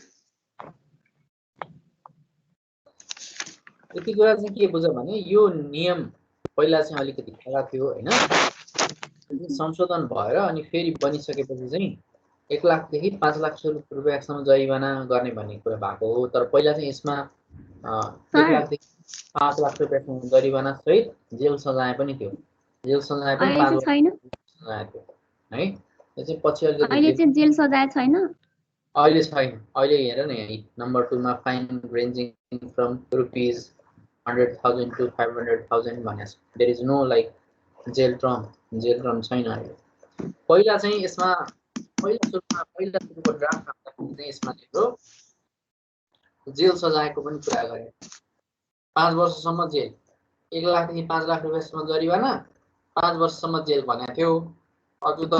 यति कुरा चाहिँ के बुझ भने यो नियम पहिला चाहिँ अलिकति खराब थियो हैन, संशोधन भएर अनि फेरि बनिसकेपछि चाहिँ 1 लाखदेखि 5 लाख रुपैयाँसम्म जरिवाना गर्ने भन्ने कुरा भएको हो। तर पहिला चाहिँ यसमा 1 लाखदेखि 5 लाख रुपैयाँसम्म जरिवाना सहित जेल सजाय पनि थियो। जेल सजाय पनि 5 वर्ष छैन सजाय थियो है। यो चाहिँ पछि अलिकति अहिले चाहिँ जेल सजाय छैन। अहिले छैन। अहिले हेर न यहाँ नम्बर 2 मा फाइन रेन्जिङ फ्रम ₹100,000 to 500,000 भनेको छ। There is no like jail term छैन अहिले। पहिला चाहिँ यसमा पहिला सुरुको ड्राफ्ट आउँदाखेरि चाहिँ यसमा थियो जेल सजायको पनि कुरा गरे। 5 वर्षसम्म जेल, 1 लाखदेखि 5 लाख रुपैयाँसम्म जरिवाना, 5 वर्षसम्म जेल भनेको थियो। अझ त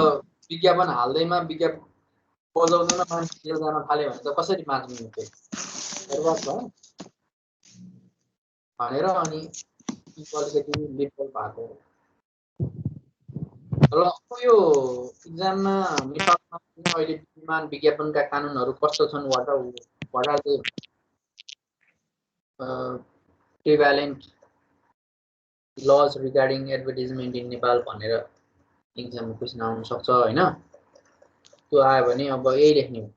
विज्ञापन हाल्दैमा विज्ञापन बजाउँदैमा मान्छे जेल जान थाल्यो भने त कसरी बाँच्नु त्यो बर्बाद भयो भनेर अनि अलिकति लिबरल भएको। र अब यो इक्जाममा नेपालमा अहिले विद्यमान विज्ञापनका कानुनहरू कस्तो छन्, what are the prevalent laws regarding advertisement in Nepal भनेर इक्जाममा क्वेसन आउन सक्छ हैन। त्यो आयो भने अब यही लेख्ने हो,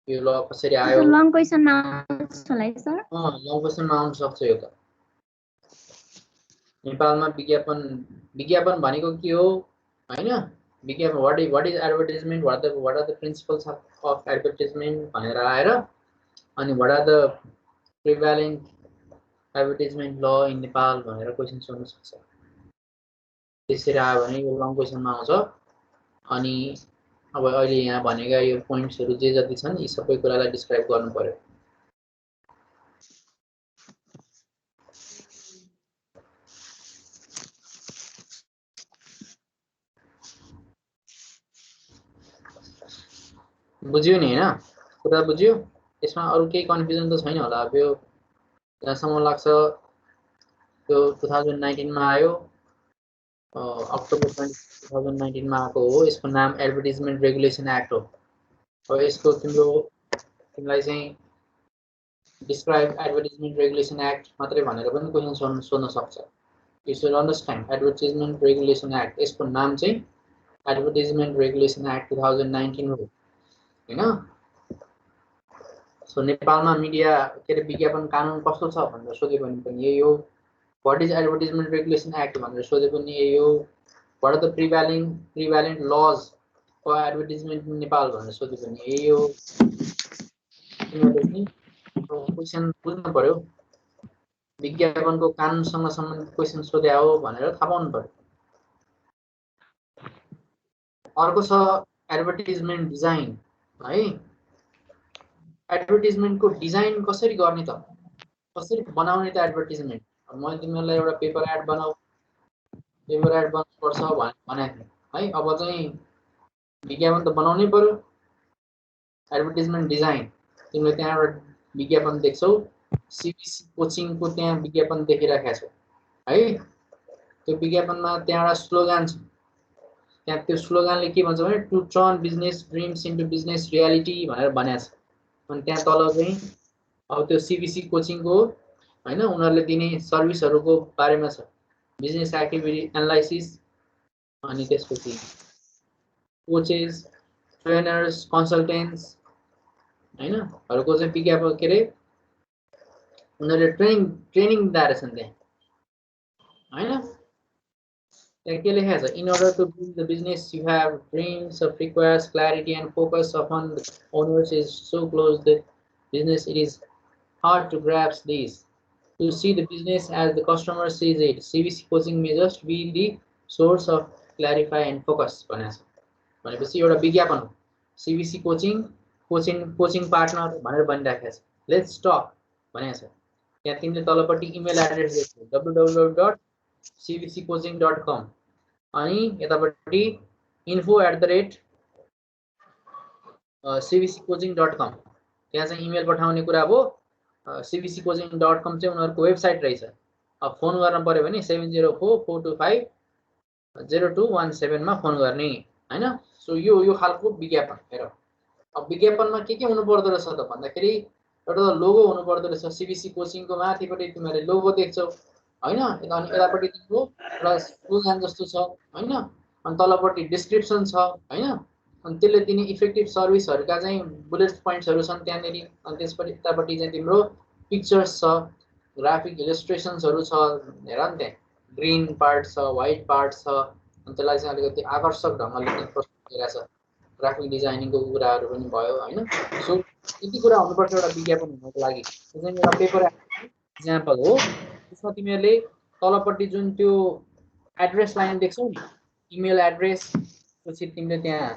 यो ल कसरी आयो। लङ क्वेसनमा आउँछ होला है सर? लङ क्वेसनमा आउन सक्छ यो त। नेपालमा विज्ञापन भनेको के हो हैन, विज्ञापन what is advertisement, what are the principles of advertisement भनेर आएर अनि what are the prevalent advertisement law in Nepal भनेर क्वेसन सोध्न सक्छ। त्यसरी आयो भने यो लङ क्वेसनमा आउँछ। अनि अब अहिले यहाँ भनेका यो पोइन्ट्सहरू जे जति छन् यी सबै कुरालाई डिस्क्राइब गर्नु पर्यो। बुझ्यो नि हैन? कुरा बुझ्यो? यसमा अरु केही कन्फ्युजन त छैन होला? अब यो जहाँसम्म लाग्छ यो 2019 मा आयो, अक्टोबर 2019 मा आएको हो। यसको नाम एडभर्टाइजमेन्ट रेगुलेसन एक्ट हो। अब यसको तिमीलाई चाहिँ डिस्क्राइब एडभर्टाइजमेन्ट रेगुलेसन एक्ट मात्रै भनेर पनि क्वेसन सोध्न सक्छ। You should understand advertisement regulation act, यसको नाम चाहिँ एडभर्टाइजमेन्ट रेगुलेसन एक्ट 2019 हो हैन। सो नेपालमा मिडिया के अरे विज्ञापन कानुन कस्तो छ भनेर सोध्यो भने पनि यही हो। What is advertisement regulation act भनेर सोध्यो पनि यही हो। What are the prevalent laws for advertisement in Nepal भनेर सोध्यो पनि यही हो। तिमीहरूले चाहिँ क्वेसन बुझ्नु पर्यो, विज्ञापनको कानुनसँग सम्बन्धित क्वेसन सोध्या हो भनेर थाहा पाउनु पर्यो। अर्को छ एडभर्टाइजमेन्ट डिजाइन है। एडभर्टाइजमेन्ट को डिजाइन कसरी गर्ने त, कसरी बनाउने त एडभर्टाइजमेन्ट। मैले तिमीहरूलाई एउटा पेपर एड बनाऊ, पेपर एड बनाउनुपर्छ भनेको थिएँ है। अब चाहिँ विज्ञापन त बनाउनै पर्यो। एडभर्टाइजमेन्ट डिजाइन, तिमीले त्यहाँ एउटा विज्ञापन देख्छौ, सीबीसी कोचिङको त्यहाँ विज्ञापन देखिराखेको छौ है। त्यो विज्ञापनमा त्यहाँ एउटा स्लोगन छ, त्यहाँ त्यो स्लोगनले के भन्छ भने to turn business dreams into business reality भनेर भनेको छ। अनि त्यहाँ तल चाहिँ अब त्यो सीबीसी कोचिङको हैन उनीहरूले दिने सर्भिसहरूको बारेमा छ, बिजनेस एक्टिभिटी एनालाइसिस, अनि त्यसपछि कोचेस, ट्रेनर्स, कन्सल्टेन्ट्स हैनहरूको चाहिँ विज्ञापन के अरे उनीहरूले ट्रेनिङ दिएर छन् त्यहाँ हैन। त्यहाँ के लेखेको छ, in order to build the business you have dreams of requires clarity and focus upon the owners is so close the business it is hard to grasp these. To see the business as the customer sees it, CBC coaching may just be the source of clarify and focus भनेको छ। भनेपछि एउटा विज्ञापन हो, CBC coaching partner भनेर बनिराखेको छ। Let's talk भनेको छ। त्यहाँ तिमीले तलपट्टि इमेल एड्रेस देख्छौ www cvccoaching.com अनि यतापट्टि info@cvccoaching.com त्यहाँ चाहिँ इमेल पठाउने कुरा हो। cvccoaching.com चाहिँ उनीहरूको वेबसाइट रहेछ। अब फोन गर्न पर्यो भने 7044250217 मा फोन गर्ने हैन। सो यो खालको विज्ञापन हेर। अब विज्ञापनमा के हुनु पर्दो रहेछ त भन्दाखेरि एउटा त लोगो हुनु पर्दो रहेछ। सीबीसी कोचिङको माथिपट्टि तिमीले लोगो देख्छौ हैन, अनि यतापट्टि तिम्रो एउटा स्लोगन जस्तो छ हैन, अनि तलपट्टि डिस्क्रिप्सन छ हैन, अनि त्यसले दिने इफेक्टिभ सर्भिसहरुका चाहिँ बुलेट पोइन्ट्सहरु छन् त्यहाँनेरि। अनि त्यसपछि यतापट्टि चाहिँ तिम्रो पिक्चर्स छ, ग्राफिक इलस्ट्रेसन्सहरु छ, हेर नि त्यहाँ ग्रीन पार्ट छ, व्हाइट पार्ट छ, अनि त्यसलाई चाहिँ अलिकति आकर्षक ढंगले प्रस्तुत गरेको छ। ग्राफिक डिजाइनिङको कुराहरु पनि भयो हैन। सो यति कुरा हुनुपर्छ एउटा विज्ञापन हुनको लागि। त्यो चाहिँ एउटा पेपर एक्जाम्पल हो। त्यसमा तिमीहरुले तलपट्टि जुन त्यो एड्रेस लाइन देख्छौ नि, इमेल एड्रेस, पछि तिमीले त्यहाँ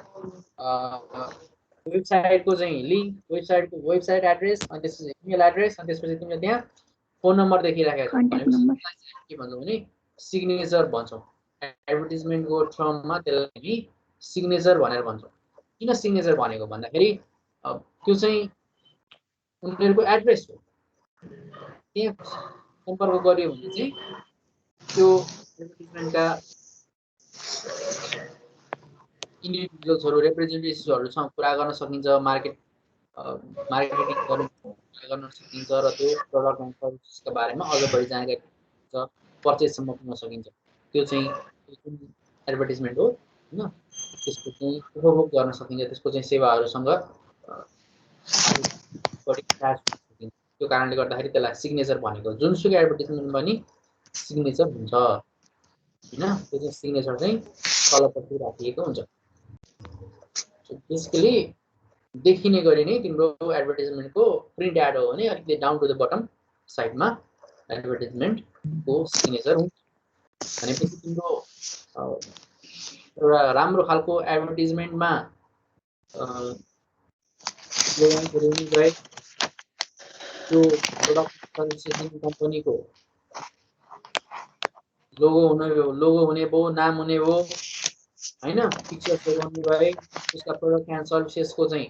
वेबसाइटको चाहिँ लिंक, वेबसाइट एड्रेस, अनि त्यसपछि इमेल एड्रेस, अनि त्यसपछि तिमीले त्यहाँ फोन नम्बर देखिराखेको छ भने के भन्छौ भने सिग्नेचर भन्छौ। एडभर्टाइजमेन्टको टर्ममा त्यसलाई हामी सिग्नेचर भनेर भन्छौं। किन सिग्नेचर भनेको भन्दाखेरि त्यो चाहिँ उनीहरुको एड्रेस हो। त्यहाँ सम्पर्क गर्यो भने चाहिँ त्यो एडभर्टाइजमेन्टका इन्डिभिजुअल्सहरु, रिप्रेजेन्टेटिभ्सहरुसँग कुरा गर्न सकिन्छ, मार्केटिङ गर्न सकिन्छ र त्यो प्रोडक्ट एन्ड सर्भिसका बारेमा अझ बढी जानकारी छ, पर्चेजसम्म पुग्न सकिन्छ। त्यो चाहिँ एडभर्टाइजमेन्ट हो हैन। त्यसको चाहिँ उपभोग गर्न सकिन्छ, त्यसको चाहिँ सेवाहरुसँग बढी अट्याच हुन सकिन्छ। त्यो कारणले गर्दाखेरि त्यसलाई सिग्नेचर भनेको। जुनसुकै एडभर्टाइजमेन्ट पनि सिग्नेचर हुन्छ हैन। त्यो चाहिँ सिग्नेचर चाहिँ तलपट्टि राखिएको हुन्छ। बेसिकली देखिने गरी नै तिम्रो एडभर्टाइजमेन्टको प्रिन्ट एड हो भने अलिकति डाउन टु द बटम साइडमा एडभर्टाइजमेन्टको सिग्नेचर हुन्छ। भनेपछि तिम्रो एउटा राम्रो खालको एडभर्टाइजमेन्टमा त्यो प्रोडक्ट सर्भिसेस कम्पनीको लोगो हुने भयो, नाम हुने भयो हैन, पिक्चर्सहरु हुने भए, त्यसका प्रोडक्ट एन्ड सर्भिसेसको चाहिँ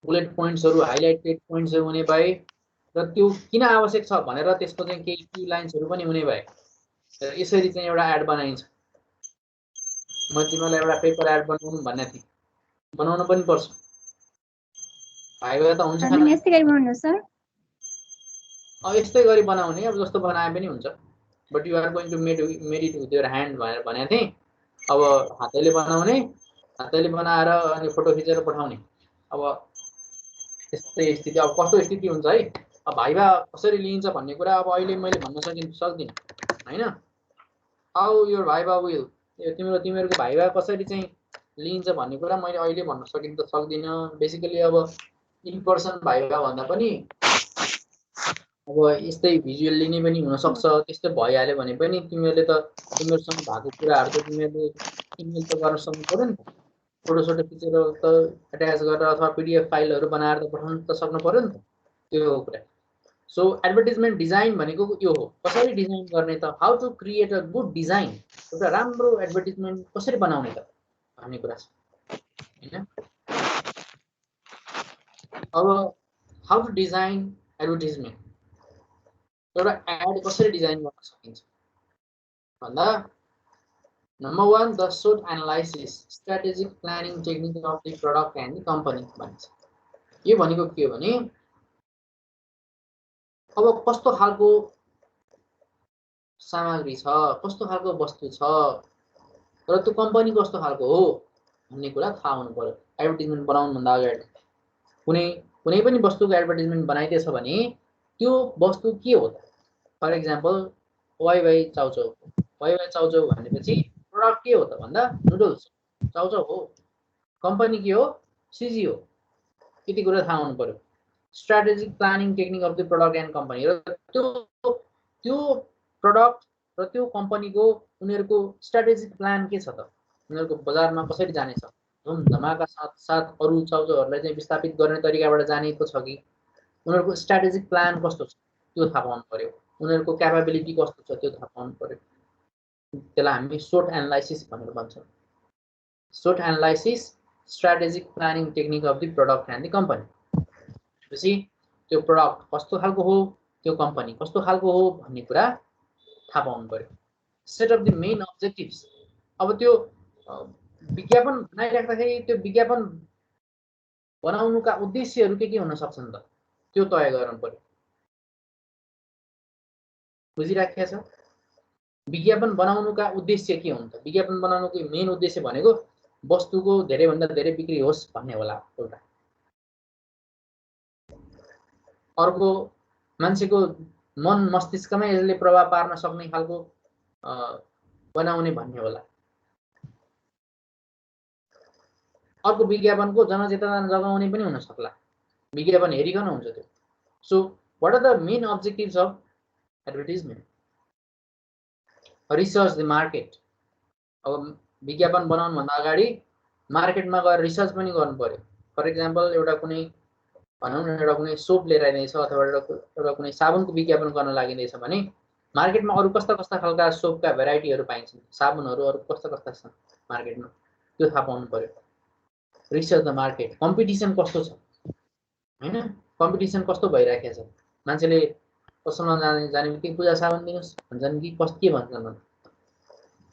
बुलेट पोइन्ट्सहरु, हाइलाइटेड पोइन्ट्सहरु हुने भए, र त्यो किन आवश्यक छ भनेर त्यसको चाहिँ केही की लाइन्सहरु पनि हुने भए, यसरी चाहिँ एउटा एड बनाइन्छ। म तिमीलाई एउटा पेपर एड बनाउनु भन्ने थिएँ, बनाउन पनि पर्छ। भाइबा त हुन्छ हामी यस्तै गरी बनाउनु सर। यस्तै गरी बनाउने, अब जस्तो बनाए पनि हुन्छ। But you are going to made it with your hand भनेर भनेको थिएँ। अब हातैले बनाउने, हातैले बनाएर अनि फोटो खिचेर पठाउने। अब त्यस्तै स्थिति। अब कस्तो स्थिति हुन्छ है, अब भाइबा कसरी लिइन्छ भन्ने कुरा अब अहिले मैले भन्न सक्दिनँ हैन। हाउ योर भाइबा विल, तिमीहरूको भाइबा कसरी चाहिँ लिइन्छ भन्ने कुरा मैले अहिले भन्न सक्दिनँ। बेसिकली अब इन पर्सन भाइबा भन्दा पनि अब यस्तै भिजुअली नै पनि हुन सक्छ। त्यस्तै भइहाल्यो भने पनि तिमीहरूले त तिमीहरूसँग भएको कुराहरु त तिमीहरूले इमेल त गर्न सक्नु पर्यो नि त। फोटो खिचेर त अट्याच गरेर अथवा पीडीएफ फाइलहरु बनाएर त पठाउन त सक्नु पर्यो नि त। त्यो हो कुरा। सो एडभर्टाइजमेन्ट डिजाइन भनेको यो हो। कसरी डिजाइन गर्ने त, how to create a good design, एउटा राम्रो एडभर्टाइजमेन्ट कसरी बनाउने त भन्ने कुरा छ हैन। अब हाउ टु डिजाइन एडभर्टाइजमेन्ट, एउटा एड कसरी डिजाइन गर्न सकिन्छ भन्दा number 1 the SWOT analysis, strategic planning technique of the product and the company भन्छ। यो भनेको के हो भने अब कस्तो खालको सामग्री छ, कस्तो खालको वस्तु छ, र त्यो कम्पनी कस्तो खालको हो भन्ने कुरा थाहा हुनु पर्यो एडभर्टाइजमेन्ट बनाउनु भन्दा अगाडि। कुनै पनि वस्तुको एडभर्टाइजमेन्ट बनाइदिएछ भने त्यो वस्तु के हो त। फर एक्जाम्पल वाइ चाउचाउ भनेपछि प्रोडक्ट के हो त भन्दा नुडल्स चाउचाउ हो, कम्पनी के हो, सिजी हो। यति कुरा थाहा हुनु पर्यो। Strategic planning technique of the product and company, र त्यो प्रोडक्ट र त्यो कम्पनीको उनीहरूको स्ट्र्याटेजिक प्लान के छ त, उनीहरूको बजारमा कसरी जाने छ, धुमधमाका साथ अरू चाउचाउहरूलाई चाहिँ विस्थापित गर्ने तरिकाबाट जानेको छ कि, उनीहरूको स्ट्र्याटेजिक प्लान कस्तो छ त्यो थाहा पाउनु पर्यो, उनीहरूको क्यापेबिलिटी कस्तो छ त्यो थाहा पाउनु पर्यो। त्यसलाई हामी SWOT एनालाइसिस भनेर भन्छौँ। SWOT analysis strategic planning technique of the product and the company. त्यसपछि त्यो प्रोडक्ट कस्तो खालको हो, त्यो कम्पनी कस्तो खालको हो भन्ने कुरा थाहा पाउनु पर्यो। Set of the main objectives. अब त्यो विज्ञापन बनाइराख्दाखेरि त्यो विज्ञापन बनाउनुका उद्देश्यहरू के हुन सक्छन् त, त्यो तय गर्नु पर्यो। बुझिराखेको छ? विज्ञापन बनाउनुका उद्देश्य के हुन् त? विज्ञापन बनाउनुको मेन उद्देश्य भनेको वस्तुको धेरैभन्दा धेरै बिक्री होस् भन्ने होला एउटा। अर्को मान्छेको मन मस्तिष्कमै यसले प्रभाव पार्न सक्ने खालको बनाउने भन्ने होला। अर्को विज्ञापनको जनचेतना जगाउने पनि हुन सक्ला, विज्ञापन हेरिकन हुन्छ त्यो। So what are the main objectives of advertisement? Research the market. अब विज्ञापन बनाउनुभन्दा अगाडि मार्केटमा गएर रिसर्च पनि गर्नु पर्यो। फर इक्जाम्पल एउटा कुनै भनौँ न एउटा कुनै सोप लिएर आइँदैछ अथवा एउटा कुनै साबुनको विज्ञापन गर्न लागिँदैछ भने मार्केटमा अरू कस्ता कस्ता खालका सोपका भेराइटीहरू पाइन्छन्, साबुनहरू अरू कस्ता कस्ता छन् मार्केटमा, त्यो थाहा पाउनु पर्यो। Research the market. कम्पिटिसन कस्तो छ हैन, कम्पिटिसन कस्तो भइराखेको छ, मान्छेले पसलमा जाने बित्तिकै पूजा साबुन दिनुहोस् भन्छन् कि के भन्छन्,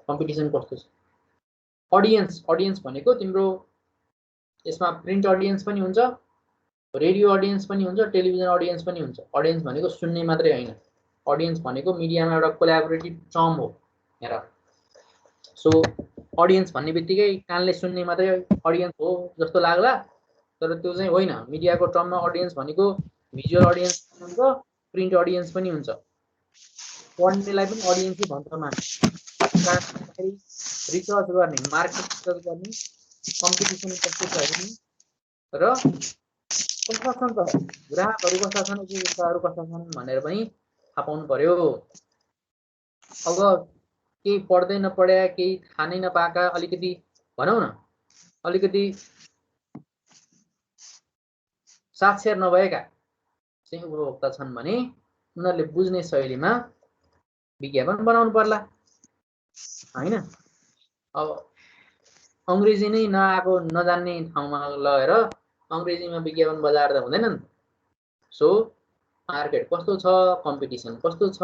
कम्पिटिसन कस्तो छ। अडियन्स भनेको तिम्रो यसमा प्रिन्ट अडियन्स पनि हुन्छ, रेडियो अडियन्स पनि हुन्छ, टेलिभिजन अडियन्स पनि हुन्छ। अडियन्स भनेको सुन्ने मात्रै होइन, अडियन्स भनेको मिडियामा एउटा कोल्याबोरेटिभ टर्म हो। हेर, सो अडियन्स भन्ने बित्तिकै कानले सुन्ने मात्रै अडियन्स हो जस्तो लाग्ला, तर त्यो चाहिँ होइन। मिडियाको टर्ममा अडियन्स भनेको भिजुअल अडियन्स पनि हुन्छ, प्रिन्ट अडियन्स पनि हुन्छ। पढ्नेलाई पनि अडियन्सै भन्छ मान्छे। रिसर्च गर्ने, मार्केट रिसर्च गर्ने, कम्पिटिसन कस्तो छ हेर्ने र कस्ता छन् त ग्राहकहरू कस्ता छन्, उपभोक्ताहरू कस्ता छन् भनेर पनि थाहा पाउनु पर्यो। अब केही पढ्दै नपढ्या, केही थाहा नै नपाएका, अलिकति भनौँ न अलिकति साक्षर नभएका चाहिँ उपभोक्ता छन् भने उनीहरूले बुझ्ने शैलीमा विज्ञापन बनाउनु पर्ला हैन। अब अङ्ग्रेजी नै नआएको नजान्ने ठाउँमा लगेर अङ्ग्रेजीमा विज्ञापन बजाएर त हुँदैन नि। सो मार्केट कस्तो छ, कम्पिटिसन कस्तो छ,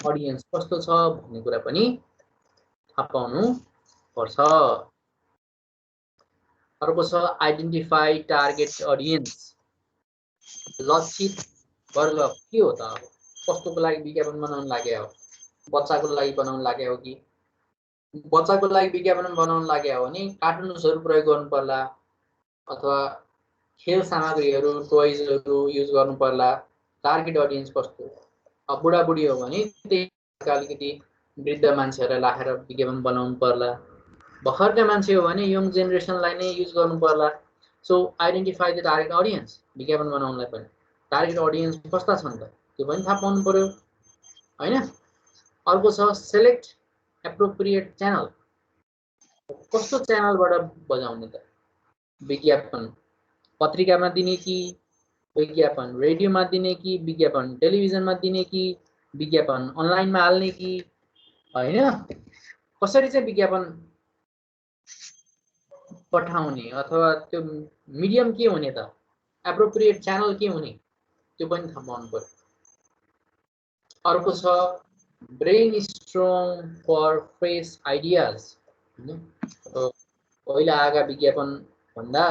अडियन्स कस्तो छ भन्ने कुरा पनि थाहा पाउनु पर्छ। अर्को छ आइडेन्टिफाई टार्गेट अडियन्स। लक्षित वर्ग के हो त? कस्तोको लागि विज्ञापन बनाउन लाग्यो हो? बच्चाको लागि बनाउन लाग्यो हो कि? बच्चाको लागि विज्ञापन बनाउन लाग्यो हो भने कार्टुन्सहरू प्रयोग गर्नु पर्ला अथवा खेल सामग्रीहरू टोइजहरू युज गर्नु पर्ला। टार्गेट अडियन्स कस्तो? अब बुढाबुढी हो भने त्यही अलिकति वृद्ध मान्छेहरूलाई राखेर विज्ञापन बनाउनु पर्ला। भर्खरका मान्छे हो भने यङ जेनेरेसनलाई नै युज गर्नु पर्ला। So identify the target audience. विज्ञापन बनाउनलाई पनि टार्गेट अडियन्स कस्ता छन् त त्यो पनि थाहा पाउनु पर्यो हैन। अर्को छ सेलेक्ट एप्रोप्रिएट च्यानल। कस्तो च्यानलबाट बजाउने त विज्ञापन? पत्रिकामा दिने कि विज्ञापन रेडियोमा दिने कि विज्ञापन टेलिभिजनमा दिने कि विज्ञापन अनलाइनमा हाल्ने कि हैन? कसरी चाहिँ विज्ञापन पठाउने अथवा त्यो मिडियम के हुने त, एप्रोप्रिएट च्यानल के हुने त्यो पनि थाहा पाउनु पर्यो। अर्को छ brainstorm for fresh ideas. पहिला आएका विज्ञापन भन्दा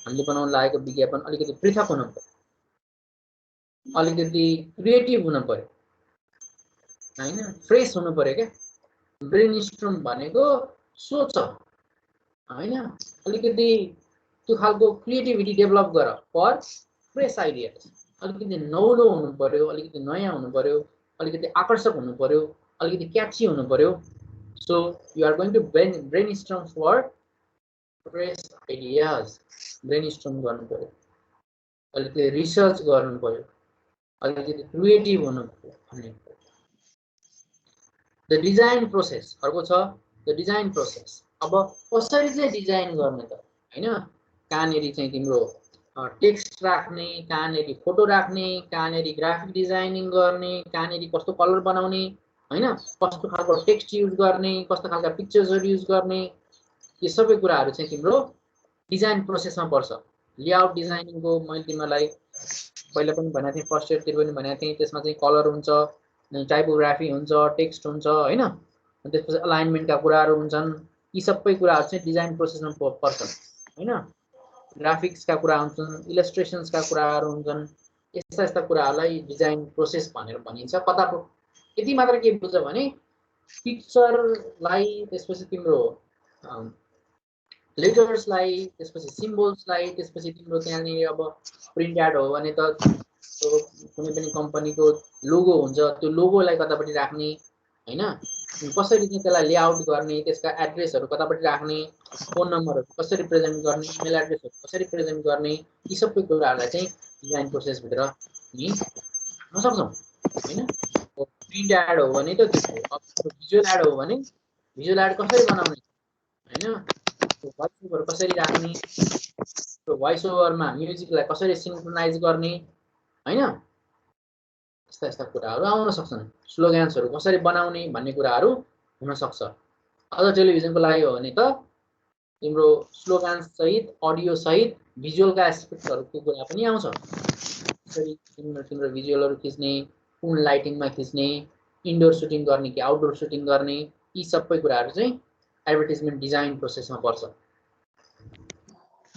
हामीले बनाउन लागेको विज्ञापन अलिकति पृथक हुनु पर्यो, अलिकति क्रिएटिभ हुनु पर्यो हैन, फ्रेस हुनु पर्यो क्या। ब्रेन स्ट्रङ भनेको सोच हैन, अलिकति त्यो खालको क्रिएटिभिटी डेभलप गर फर फ्रेस आइडियाज। अलिकति नौलो हुनु पर्यो, अलिकति नयाँ हुनु पर्यो, अलिकति आकर्षक हुनु पर्यो, अलिकति क्याची हुनु पर्यो। So you are going to brainstorm for fresh ideas. Brainstorm गर्नु पर्यो, अलिकति रिसर्च गर्नु पर्यो, अलिकति क्रिएटिभ हुनु पर्यो भन्ने। The design process. अर्को छ द डिजाइन प्रोसेस। अब कसरी चाहिँ डिजाइन गर्ने त हैन? कहाँनेरि चाहिँ तिम्रो टेक्स्ट राख्ने, कहाँनेरि फोटो राख्ने, कहाँनेरि ग्राफिक डिजाइनिङ गर्ने, कहाँनेरि कस्तो कलर बनाउने हैन कस्तो खालको टेक्स्ट युज गर्ने कस्तो खालका पिक्चर्सहरु युज गर्ने यो सबै कुराहरु चाहिँ तिम्रो डिजाइन प्रोसेसमा पर्छ लेआउट डिजाइनिङको मैले तिमीलाई पहिला पनि भनेको थिएँ फर्स्ट इयरतिर पनि भनेको थिएँ त्यसमा चाहिँ कलर हुन्छ टाइपोग्राफी हुन्छ टेक्स्ट हुन्छ हैन अनि त्यसपछि अलाइनमेन्टका कुराहरु हुन्छन् यी सबै कुराहरु चाहिँ डिजाइन प्रोसेसमा पर्छन् हैन ग्राफिक्सका कुरा हुन्छन् इलस्ट्रेसन्सका कुराहरु हुन्छन् यस्ता यस्ता कुराहरुलाई डिजाइन प्रोसेस भनेर भनिन्छ कता यति मात्र के बुझ्छ भने पिक्चरलाई त्यसपछि तिम्रो लेटर्सलाई त्यसपछि सिम्बल्सलाई त्यसपछि तिम्रो त्यहाँनिर अब प्रिन्ट एड हो भने त कुनै पनि कम्पनीको लोगो हुन्छ त्यो लोगोलाई कतापट्टि राख्ने हैन कसरी चाहिँ त्यसलाई लेआउट गर्ने त्यसका एड्रेसहरु कतापट्टि राख्ने फोन नम्बरहरु कसरी प्रेजेन्ट गर्ने इमेल एड्रेसहरु कसरी प्रेजेन्ट गर्ने यी सबै कुराहरुलाई चाहिँ डिजाइन प्रोसेस भित्र नि गर्न सक्छौं हैन प्रिन्ट एड हो भने त त्यो भिजुअल एड हो भने भिजुअल एड कसरी बनाउने हैन भोइस ओभर कसरी राख्ने त्यो भोइस ओभरमा म्युजिकलाई कसरी सिन्क्रोनाइज गर्ने हैन यस्ता यस्ता कुराहरु आउन सक्छन् स्लोगन्सहरु कसरी बनाउने भन्ने कुराहरु हुन सक्छ अझ टेलिभिजनको लागि हो भने त तिम्रो स्लोगन्स सहित अडियो सहित भिजुअलका एस्पेक्टहरुको कुरा पनि आउँछ कसरी तिम्रो भिजुअलहरु खिच्ने कुन लाइटिङमा खिच्ने इन्डोर सुटिङ गर्ने कि आउटडोर सुटिङ गर्ने यी सबै कुराहरु चाहिँ एडभर्टाइजमेन्ट डिजाइन प्रोसेसमा पर्छ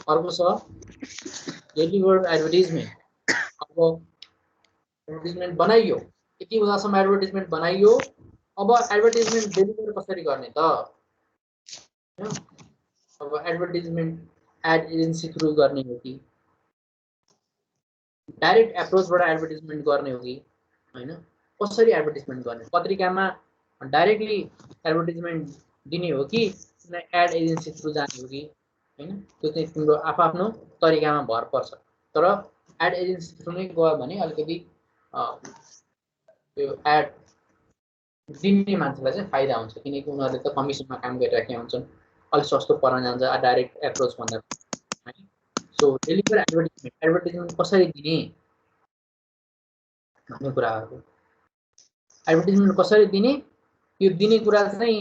अर्को छ डेलिभर एडभर्टाइजमेन्ट अब एडभर्टाइजमेन्ट बनाइयो यति बेलासम्म एडभर्टाइजमेन्ट बनाइयो अब एडभर्टाइजमेन्ट डेलिभर कसरी गर्ने त अब एडभर्टाइजमेन्ट एड एजेन्सी थ्रु गर्ने हो कि डाइरेक्ट एप्रोचबाट एडभर्टाइजमेन्ट गर्ने हो कि हैन कसरी एडभर्टाइजमेन्ट गर्ने पत्रिकामा डाइरेक्टली एडभर्टाइजमेन्ट दिने हो कि एड एजेन्सी थ्रु जाने हो कि हैन त्यो चाहिँ तिम्रो आफ्नो तरिकामा भर पर्छ तर एड एजेन्सी थ्रु नै गयो भने अलिकति त्यो एड दिने मान्छेलाई चाहिँ फाइदा हुन्छ किनकि उनीहरूले त कमिसनमा काम गरिराखेका हुन्छन् अलि सस्तो पर्न जान्छ डाइरेक्ट एप्रोच भन्दा हैन सो डेलिभर एडभर्टाइजमेन्ट कसरी दिने भन्ने कुराहरु एडभर्टाइजमेन्ट कसरी दिने यो दिने कुरा चाहिँ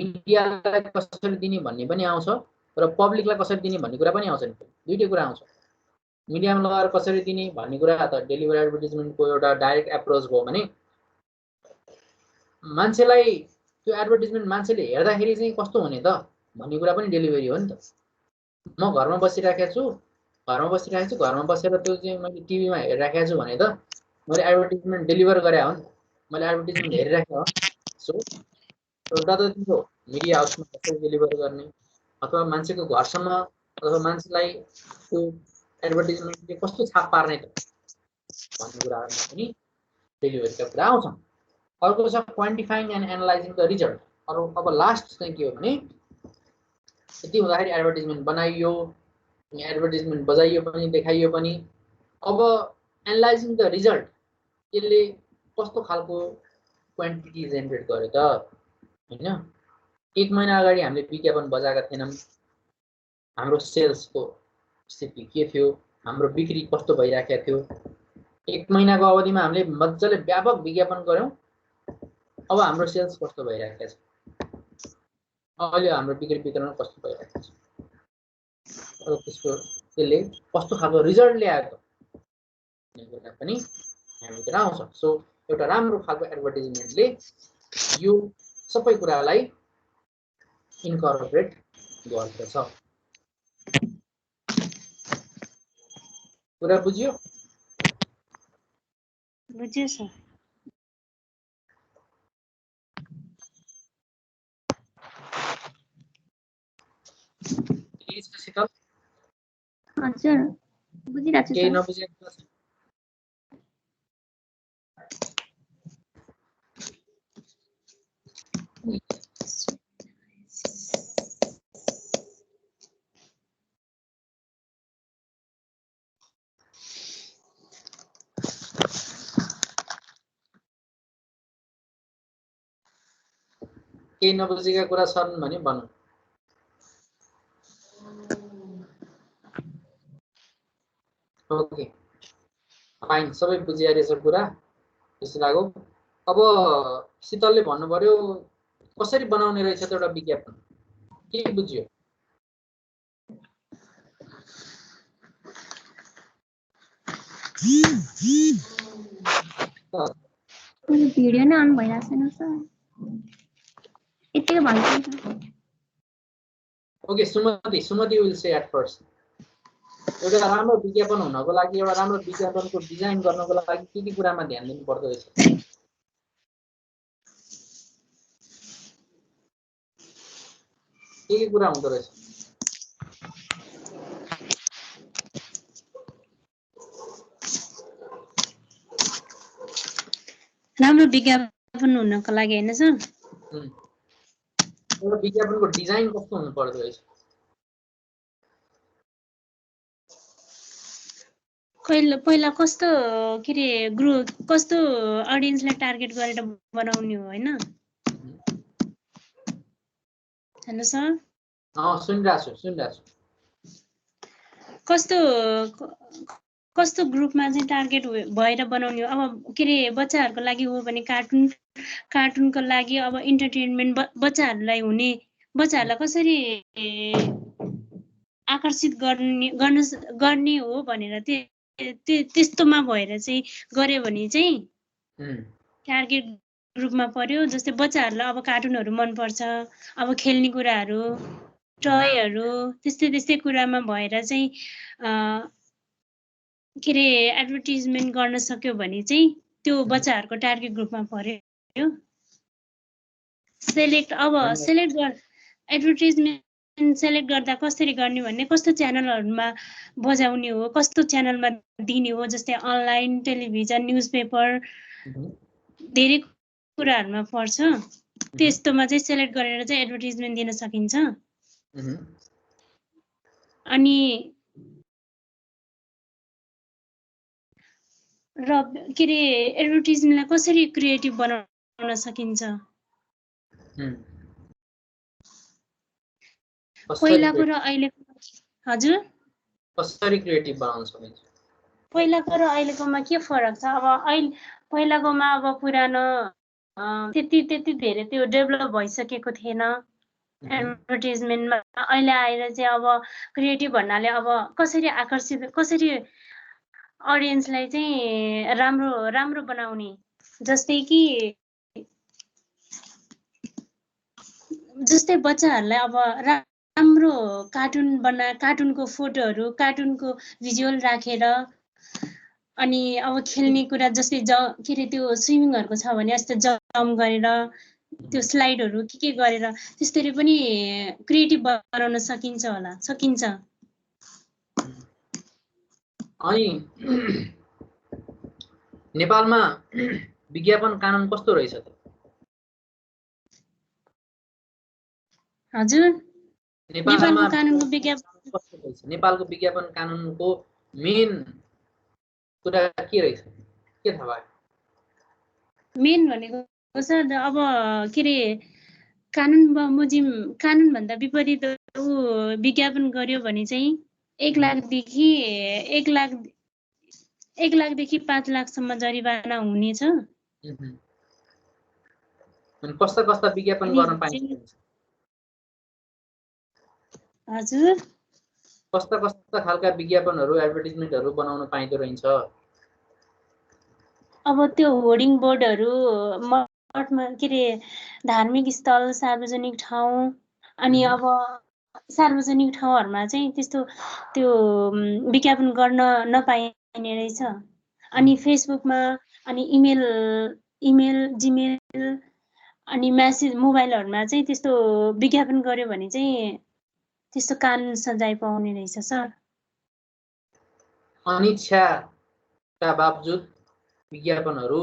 मिडियालाई कसरी दिने भन्ने पनि आउँछ र पब्लिकलाई कसरी दिने भन्ने कुरा पनि आउँछ नि दुईटै कुरा आउँछ मिडियामा लगाएर कसरी दिने भन्ने कुरा त डेलिभर एडभर्टाइजमेन्टको एउटा डाइरेक्ट एप्रोच भयो भने मान्छेलाई त्यो एडभर्टाइजमेन्ट मान्छेले हेर्दाखेरि चाहिँ कस्तो हुने त भन्ने कुरा पनि डेलिभरी हो नि त म घरमा बसिराखेको छु घरमा बसेर त्यो चाहिँ मैले टिभीमा हेरिराखेको छु भने त मैले एडभर्टाइजमेन्ट डेलिभर गरे हो नि त मैले एडभर्टाइजमेन्ट हेरिराखेको हो सो एउटा त तिम्रो मिडिया हाउसमा कसरी डेलिभर गर्ने अथवा मान्छेको घरसम्म अथवा मान्छेलाई त्यो एडभर्टाइजमेन्टले कस्तो छाप पार्ने त भन्ने कुराहरुमा पनि डेलिभरीका कुरा आउँछ अर्को छ क्वान्टिफाइङ एन्ड एनालाइजिङ द रिजल्ट अब लास्ट चाहिँ के हो भने यति हुँदाखेरि एडभर्टाइजमेन्ट बनाइयो एडभर्टाइजमेन्ट बजाइयो पनि देखाइयो पनि अब एनालाइजिङ द रिजल्ट यसले कस्तो खालको क्वान्टिटी जेनेरेट गर्यो त हैन एक महिना अगाडि हामीले विज्ञापन बजाएका थिएनौं हाम्रो सेल्सको स्थिति के थियो हाम्रो बिक्री कस्तो भइराखेको थियो एक महिनाको अवधिमा हामीले मज्जाले व्यापक विज्ञापन गर्यौं अब हाम्रो सेल्स कस्तो भइराखेको छ अहिले हाम्रो बिक्री वितरण कस्तो भइराखेको छ अब त्यसको त्यसले कस्तो खालको रिजल्ट ल्यायो त भन्ने कुरा पनि हामीतिर आउँछ सो एउटा राम्रो खालको एडभर्टाइजमेन्टले यो सबै कुरालाई इन्कर्पोरेट गर्दछ कुरा बुझ्यो बुझ्यो सर शीतल हजुर बुझिरहेको छु केही सर नबुझेको छ केही नबुझेका कुरा छन् भने भन्नु ओके फाइन सबै बुझिया रहेछ कुरा त्यस्तो लाग्यो अब शीतलले भन्नु पर्यो कसरी बनाउने रहेछ त एउटा विज्ञापन के बुझ्यो मेरो भिडियो नै अन भइरहेको छैन सर यतिकै भन्छ okay Sumati will say at first एउटा राम्रो विज्ञापन हुनको लागि एउटा राम्रो विज्ञापनको डिजाइन गर्नको लागि के कुरामा ध्यान दिनु पर्दो रहेछ के कुरा हुँदो रहेछ राम्रो विज्ञापन हुनको लागि हैन सर एउटा विज्ञापनको डिजाइन कस्तो हुनु पर्दो रहेछ पहिला कस्तो के रे ग्रुप कस्तो ऑडियन्सलाई टार्गेट गरेर बनाउने हो हैन हेलो सर सुनिरहेछु कस्तो ग्रुपमा चाहिँ टार्गेट भएर बनाउने हो अब के रे बच्चाहरुको लागि हो भने कार्टुनको लागि अब इन्टरटेनमेन्ट बच्चाहरुलाई हुने बच्चाहरुलाई कसरी आकर्षित गर्ने हो भनेर त्यस्तोमा भएर चाहिँ गर्यो भने चाहिँ टार्गेट ग्रुपमा पर्यो जस्तै बच्चाहरुलाई अब कार्टुनहरु मन पर्छ अब खेल्ने कुराहरु टयहरु त्यस्तै कुरामा भएर चाहिँ के रे एडभर्टाइजमेन्ट गर्न सक्यो भने चाहिँ त्यो बच्चाहरुको टार्गेट ग्रुपमा पर्यो एडभर्टाइजमेन्ट सेलेक्ट गर्दा कसरी गर्ने भन्ने कस्तो च्यानलहरुमा बजाउने हो कस्तो च्यानलमा दिने हो जस्तै अनलाइन टेलिभिजन न्यूजपेपर धेरै कुराहरुमा पर्छ त्यस्तोमा चाहिँ सेलेक्ट गरेर चाहिँ एडभर्टाइजमेन्ट दिन सकिन्छ अनि र के रे एडभर्टाइजमेन्टलाई कसरी क्रिएटिभ बनाउन सकिन्छ पहिलाको र अहिलेको हजुर कसरी क्रिएटिभ बनाउन सकिन्छ पहिलाको र अहिलेकोमा के फरक छ अब पहिलाकोमा अब पुरानो त्यति धेरै त्यो डेभलप भइसकेको थिएन एडभर्टाइजमेन्टमा अहिले आएर चाहिँ अब क्रिएटिभ भन्नाले अब कसरी आकर्षित कसरी ऑडियन्सलाई चाहिँ राम्रो बनाउने जस्तै बच्चाहरुलाई अब राम्रो कार्टुनको फोटोहरु कार्टुनको भिजुअल राखेर अनि अब खेल्ने कुरा जस्तै के रे त्यो स्विमिङहरुको छ भने यस्तो जम्प गरेर त्यो स्लाइडहरु के गरेर त्यसरी पनि क्रिएटिभ बनाउन सकिन्छ अनि नेपालमा विज्ञापन कानुन कस्तो रहेछ त हजुर नेपालको कानुनको विज्ञापन कस्तो रहेछ नेपालको विज्ञापन कानुनको मेन कुरा के रहेछ के थाहा भयो मेन भनेको सर अब के रे कानुन भन्दा विपरीत विज्ञापन गर्यो भने चाहिँ 1 लाखदेखि 5 लाखसम्म जरिवाना हुनेछ अनि कस्ता विज्ञापन गर्न पाइन्छ हजुर कस्ता खालका विज्ञापनहरु एडभर्टाइजमेन्टहरु बनाउन पाइदो रहेछ अब त्यो होर्डिङ बोर्डहरु मठमा के रे धार्मिक स्थल सार्वजनिक ठाउँ अनि अब सार्वजनिक ठाउँहरुमा चाहिँ त्यस्तो त्यो विज्ञापन गर्न नपाइने रहेछ अनि फेसबुकमा अनि इमेल जिमेल अनि मेसेज मोबाइलहरुमा चाहिँ त्यस्तो विज्ञापन गर्यो भने चाहिँ त्यस्तो कानुन सजाय पाउने रहेछ सर अनिच्छाका बावजुद विज्ञापनहरु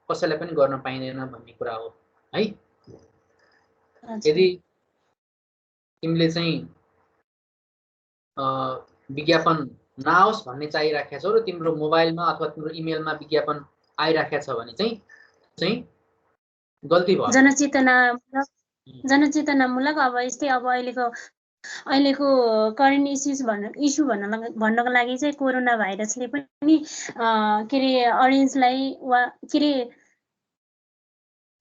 कसैलाई पनि गर्न पाइँदैन भन्ने कुरा हो है यदि तिमीले चाहिँ विज्ञापन नआओस् भन्ने चाहिराखेको छौ र तिम्रो मोबाइलमा अथवा तिम्रो इमेलमा विज्ञापन आइराखेको छ भने चाहिँ गल्ती भयो जनचेतनामूलक अब यस्तै अब अहिलेको करेन्ट इस्यु भन्नको लागि चाहिँ कोरोना भाइरसले पनि के रे ऑडियन्सलाई वा के रे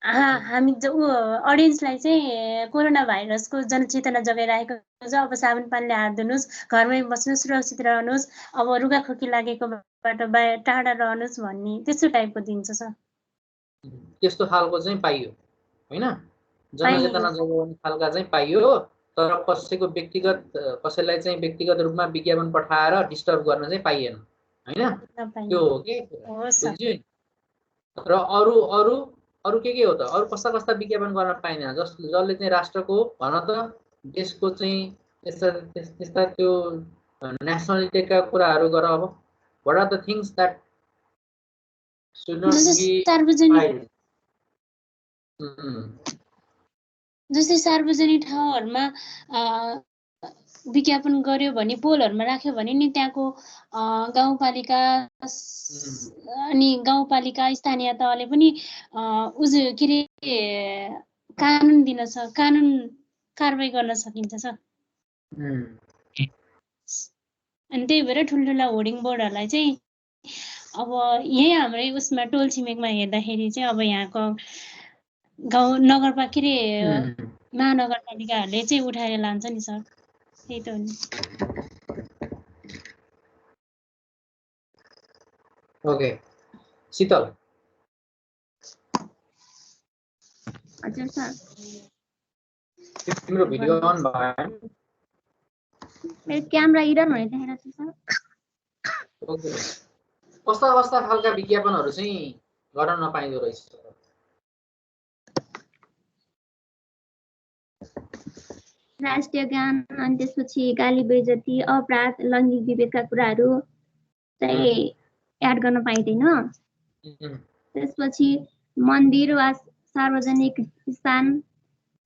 हामी अडियन्सलाई चाहिँ कोरोना भाइरसको जनचेतना जगाइरहेको छ। अब साबुन पानीले हात धुनुहोस्, घरमै बस्नुहोस्, सुरक्षित रहनुहोस्, अब रुगाखोकी लागेकोबाट टाढा रहनुहोस् भन्ने त्यस्तो टाइपको दिन्छ सर। त्यस्तो खालको चाहिँ पाइयो होइन, जनचेतना जगाउने खालका चाहिँ पाइयो, तर कसैको कसैलाई चाहिँ व्यक्तिगत रूपमा विज्ञापन पठाएर डिस्टर्ब गर्न चाहिँ पाइएन होइन, त्यो हो कि बुझ्यो। र अरू अरू अरू के हो त, अरू कस्ता कस्ता विज्ञापन गर्न पाइँदैन जसले चाहिँ राष्ट्रको भन त देशको चाहिँ त्यस्ता त्यो नेसनलिटीका कुराहरू गर। अब what are the things that should not be जस्तै सार्वजनिक ठाउँहरूमा विज्ञापन गर्यो भने पोलहरूमा राख्यो भने नि त्यहाँको गाउँपालिका अनि गाउँपालिका स्थानीय तहले पनि के अरे कानुन कानुन कारबाही गर्न सकिन्छ सर। अनि त्यही भएर ठुल्ठुला होर्डिङ बोर्डहरूलाई चाहिँ अब यही हाम्रै उसमा टोल छिमेकमा हेर्दाखेरि चाहिँ अब यहाँको गाउँ नगरपालिका के अरे महानगरपालिकाहरूले चाहिँ उठाएर लान्छ नि सर, त्यही त हो नि। ओके शीतल। हजुर सर। तिम्रो भिडियो अन भयो? मेरो क्यामेरा इरर हुने देखेको छ सर। ओके, कस्ता कस्ता खालका विज्ञापनहरू चाहिँ गर्न नपाइँदो रहेछ? राष्ट्रिय ज्ञान, अनि त्यसपछि गाली बेइज्जती, अपराध, लैङ्गिक विभेदका कुराहरू चाहिँ एड गर्न पाइँदैन। त्यसपछि मन्दिर वा सार्वजनिक स्थान,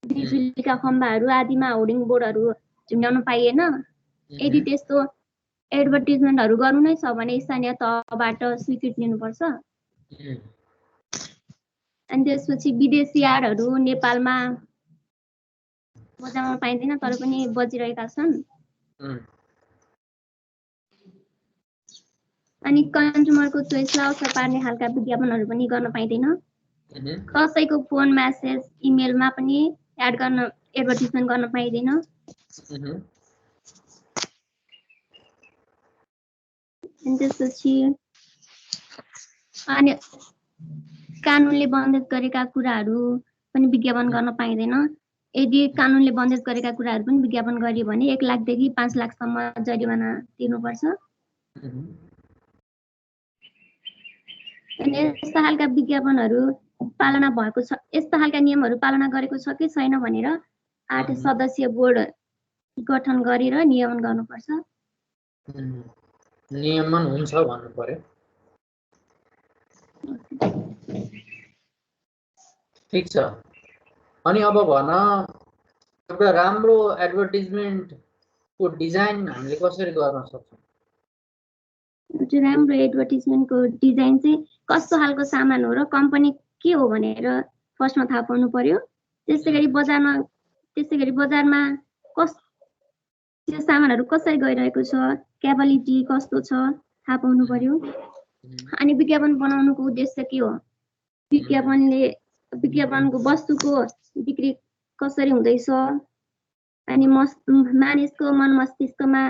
बिजुलीका खम्बाहरू आदिमा होर्डिङ बोर्डहरू झुन्डाउन पाइएन। यदि त्यस्तो एडभर्टिजमेन्टहरू गर्नु नै छ भने स्थानीय तहबाट स्वीकृति लिनुपर्छ। अनि त्यसपछि विदेशी यार्डहरू नेपालमा बजाउन पाइँदैन तर पनि बजिरहेका छन्। अनि कन्ज्युमरको चोइसलाई असर पार्ने खालका विज्ञापनहरू पनि गर्न पाइँदैन। कसैको फोन मेसेज इमेलमा पनि एडभर्टिजमेन्ट गर्न पाइँदैन। अनि त्यसपछि अनि कानुनले बन्देज गरेका कुराहरू पनि विज्ञापन गर्न पाइँदैन। यदि कानुनले बन्देज गरेका कुराहरू पनि विज्ञापन गरियो भने 1 लाखदेखि 5 लाखसम्म जरिवाना तिर्नुपर्छ। अनि यस्ता खालका विज्ञापनहरू पालना भएको छ, यस्ता खालका नियमहरू पालना गरेको छ कि छैन भनेर 8 सदस्यीय बोर्ड गठन गरेर नियमन गर्नुपर्छ। नियमन हुन्छ भन्नु पर्यो। ठिक छ। अनि अब भन, एउटा राम्रो एडभर्टिजमेन्टको डिजाइन हामीले कसरी गर्न सक्छौँ? राम्रो एडभर्टिजमेन्टको डिजाइन चाहिँ कस्तो खालको सामान हो र कम्पनी के हो भनेर फर्स्टमा थाहा पाउनु पर्यो। त्यसै गरी बजारमा त्यो सामानहरू कसरी गइरहेको छ, क्यापाबिलिटी कस्तो छ थाहा पाउनु पर्यो। अनि विज्ञापन बनाउनुको उद्देश्य के हो, विज्ञापनको वस्तुको बिक्री कसरी हुँदैछ, अनि मानिसको मन मस्तिष्कमा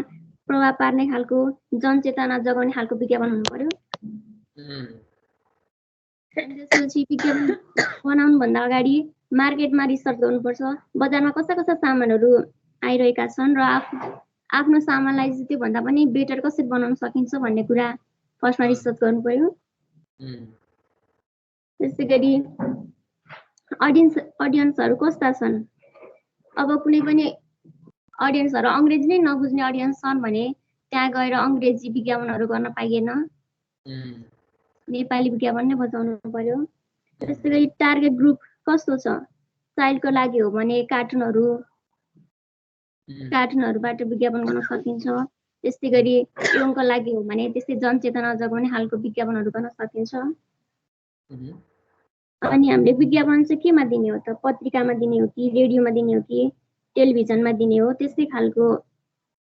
प्रभाव पार्ने खालको जनचेतना जगाउने खालको विज्ञापन हुनु पर्यो। त्यसपछि विज्ञापन बनाउनुभन्दा अगाडि मार्केटमा रिसर्च गर्नुपर्छ। बजारमा कस्ता कस्ता सामानहरू आइरहेका छन् र आफ्नो सामानलाई त्योभन्दा पनि बेटर कसरी बनाउन सकिन्छ भन्ने कुरा फर्स्टमा रिसर्च गर्नु पर्यो। त्यसै गरी अडियन्सहरू कस्ता छन्। अब कुनै पनि अडियन्सहरू अङ्ग्रेजी नै नबुझ्ने अडियन्स छन् भने त्यहाँ गएर अङ्ग्रेजी विज्ञापनहरू गर्न पाइएन, नेपाली विज्ञापन नै बजाउनु पर्यो। त्यसै गरी टार्गेट ग्रुप कस्तो छ, चाइल्डको लागि हो भने कार्टुनहरूबाट विज्ञापन गर्न सकिन्छ। त्यस्तै गरी यङको लागि हो भने त्यस्तै जनचेतना जगाउने खालको विज्ञापनहरू गर्न सकिन्छ। अनि हामीले विज्ञापन चाहिँ केमा दिने हो त, पत्रिकामा दिने हो कि रेडियोमा दिने हो कि टेलिभिजनमा दिने हो, त्यस्तै खालको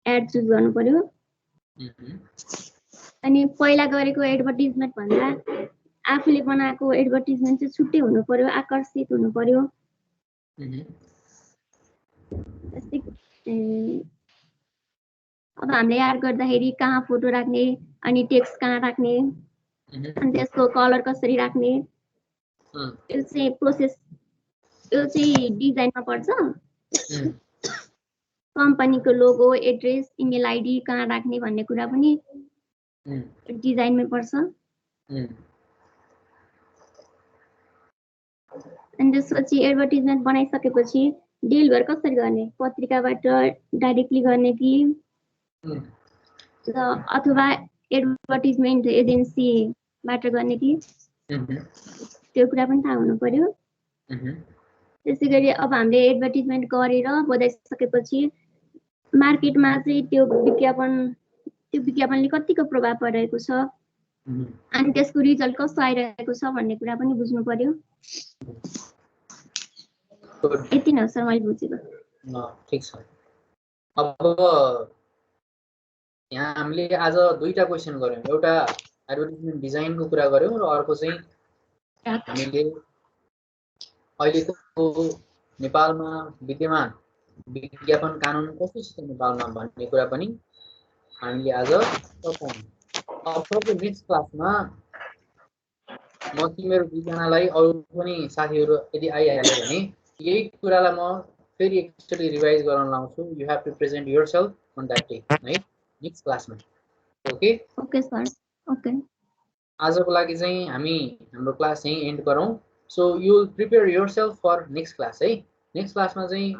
एड चुज गर्नु पर्यो। अनि पहिला गरेको एडभर्टिजमेन्ट भन्दा आफूले बनाएको एडभर्टिजमेन्ट चाहिँ छुट्टै हुनु पर्यो, आकर्षित हुनु पर्यो। अब हामीले एड गर्दाखेरि कहाँ फोटो राख्ने, अनि टेक्स्ट कहाँ राख्ने, अनि त्यसको कलर कसरी राख्ने, यो चाहिँ प्रोसेस, यो चाहिँ डिजाइनमा पर्छ। कम्पनीको लोगो, एड्रेस, इमेल आइडी कहाँ राख्ने भन्ने कुरा पनि डिजाइनमै पर्छ। अनि त्यसपछि एडभर्टिजमेन्ट बनाइसकेपछि डेलिभर कसरी गर्ने, पत्रिकाबाट डाइरेक्टली गर्ने कि अथवा एडभर्टिजमेन्ट एजेन्सीबाट गर्ने कि, त्यो कुरा पनि थाहा हुनु पर्यो। त्यसै गरी अब हामीले एडभर्टिजमेन्ट गरेर बजाइसकेपछि मार्केटमा चाहिँ त्यो विज्ञापनले कतिको प्रभाव परिरहेको छ, अनि त्यसको रिजल्ट कस्तो आइरहेको छ भन्ने कुरा पनि बुझ्नु पर्यो। यति नै हो सर मैले बुझेको। ठिक छ। अब यहाँ हामीले आज दुईटा क्वेसन गर्यौँ, एउटा एडभर्टिजमेन्ट डिजाइनको कुरा गर्यौँ र अर्को चाहिँ हामीले अहिलेको नेपालमा विद्यमान विज्ञापन कानुन कस्तो छ नेपालमा भन्ने कुरा पनि हामीले आज बतायौँ। अब नेक्स्ट क्लासमा म तिमीहरू दुईजनालाई अरू पनि साथीहरू यदि आइहाल्यो भने यही कुरालाई म फेरि एकचोटि रिभाइज गराउन लाउँछु। You have to present yourself on that day, है, नेक्स्ट क्लासमा। Okay okay sir, okay. आजको लागि चाहिँ हामी हाम्रो क्लास यही एन्ड गरौँ। So you will prepare yourself for next class, है। नेक्स्ट क्लासमा चाहिँ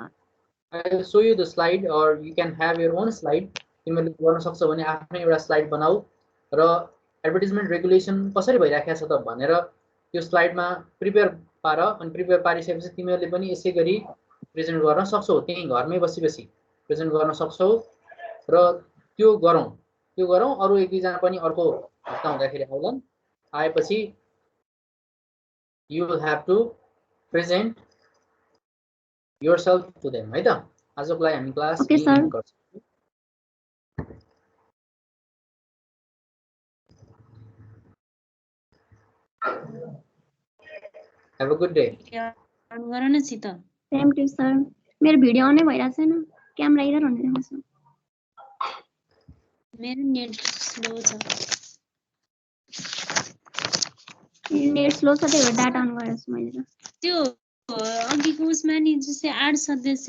I will show you the slide, और you can have your own slide. तिमीले गर्न सक्छौ भने आफ्नै एउटा स्लाइड बनाऊ र एडभर्टिजमेन्ट रेगुलेसन कसरी भइराखेको छ त भनेर त्यो स्लाइडमा प्रिपेयर पार। अनि प्रिपेयर पारिसकेपछि तिमीहरूले पनि यसै गरी प्रेजेन्ट गर्न सक्छौ, त्यहीँ घरमै बसी प्रेजेन्ट गर्न सक्छौ र त्यो गरौँ। अरू एक दुईजना पनि अर्को हप्ता हुँदाखेरि आउलान्। आएपछि you will have to present yourself to them, है त। आजको लागि हामी क्लास एन्ड गर्छौँ। Have a good day. Same to you, sir. मेरो भिडियो आउने भइरहेको छैन, क्यामेरा एरर हुँदै रहेछ। मेरो नेट स्लो छ। नेट स्लो छ, त्यही भएर डाटा अन गरेको छु मैले। त्यो अघिको उसमा नि जस्तै 8 सदस्य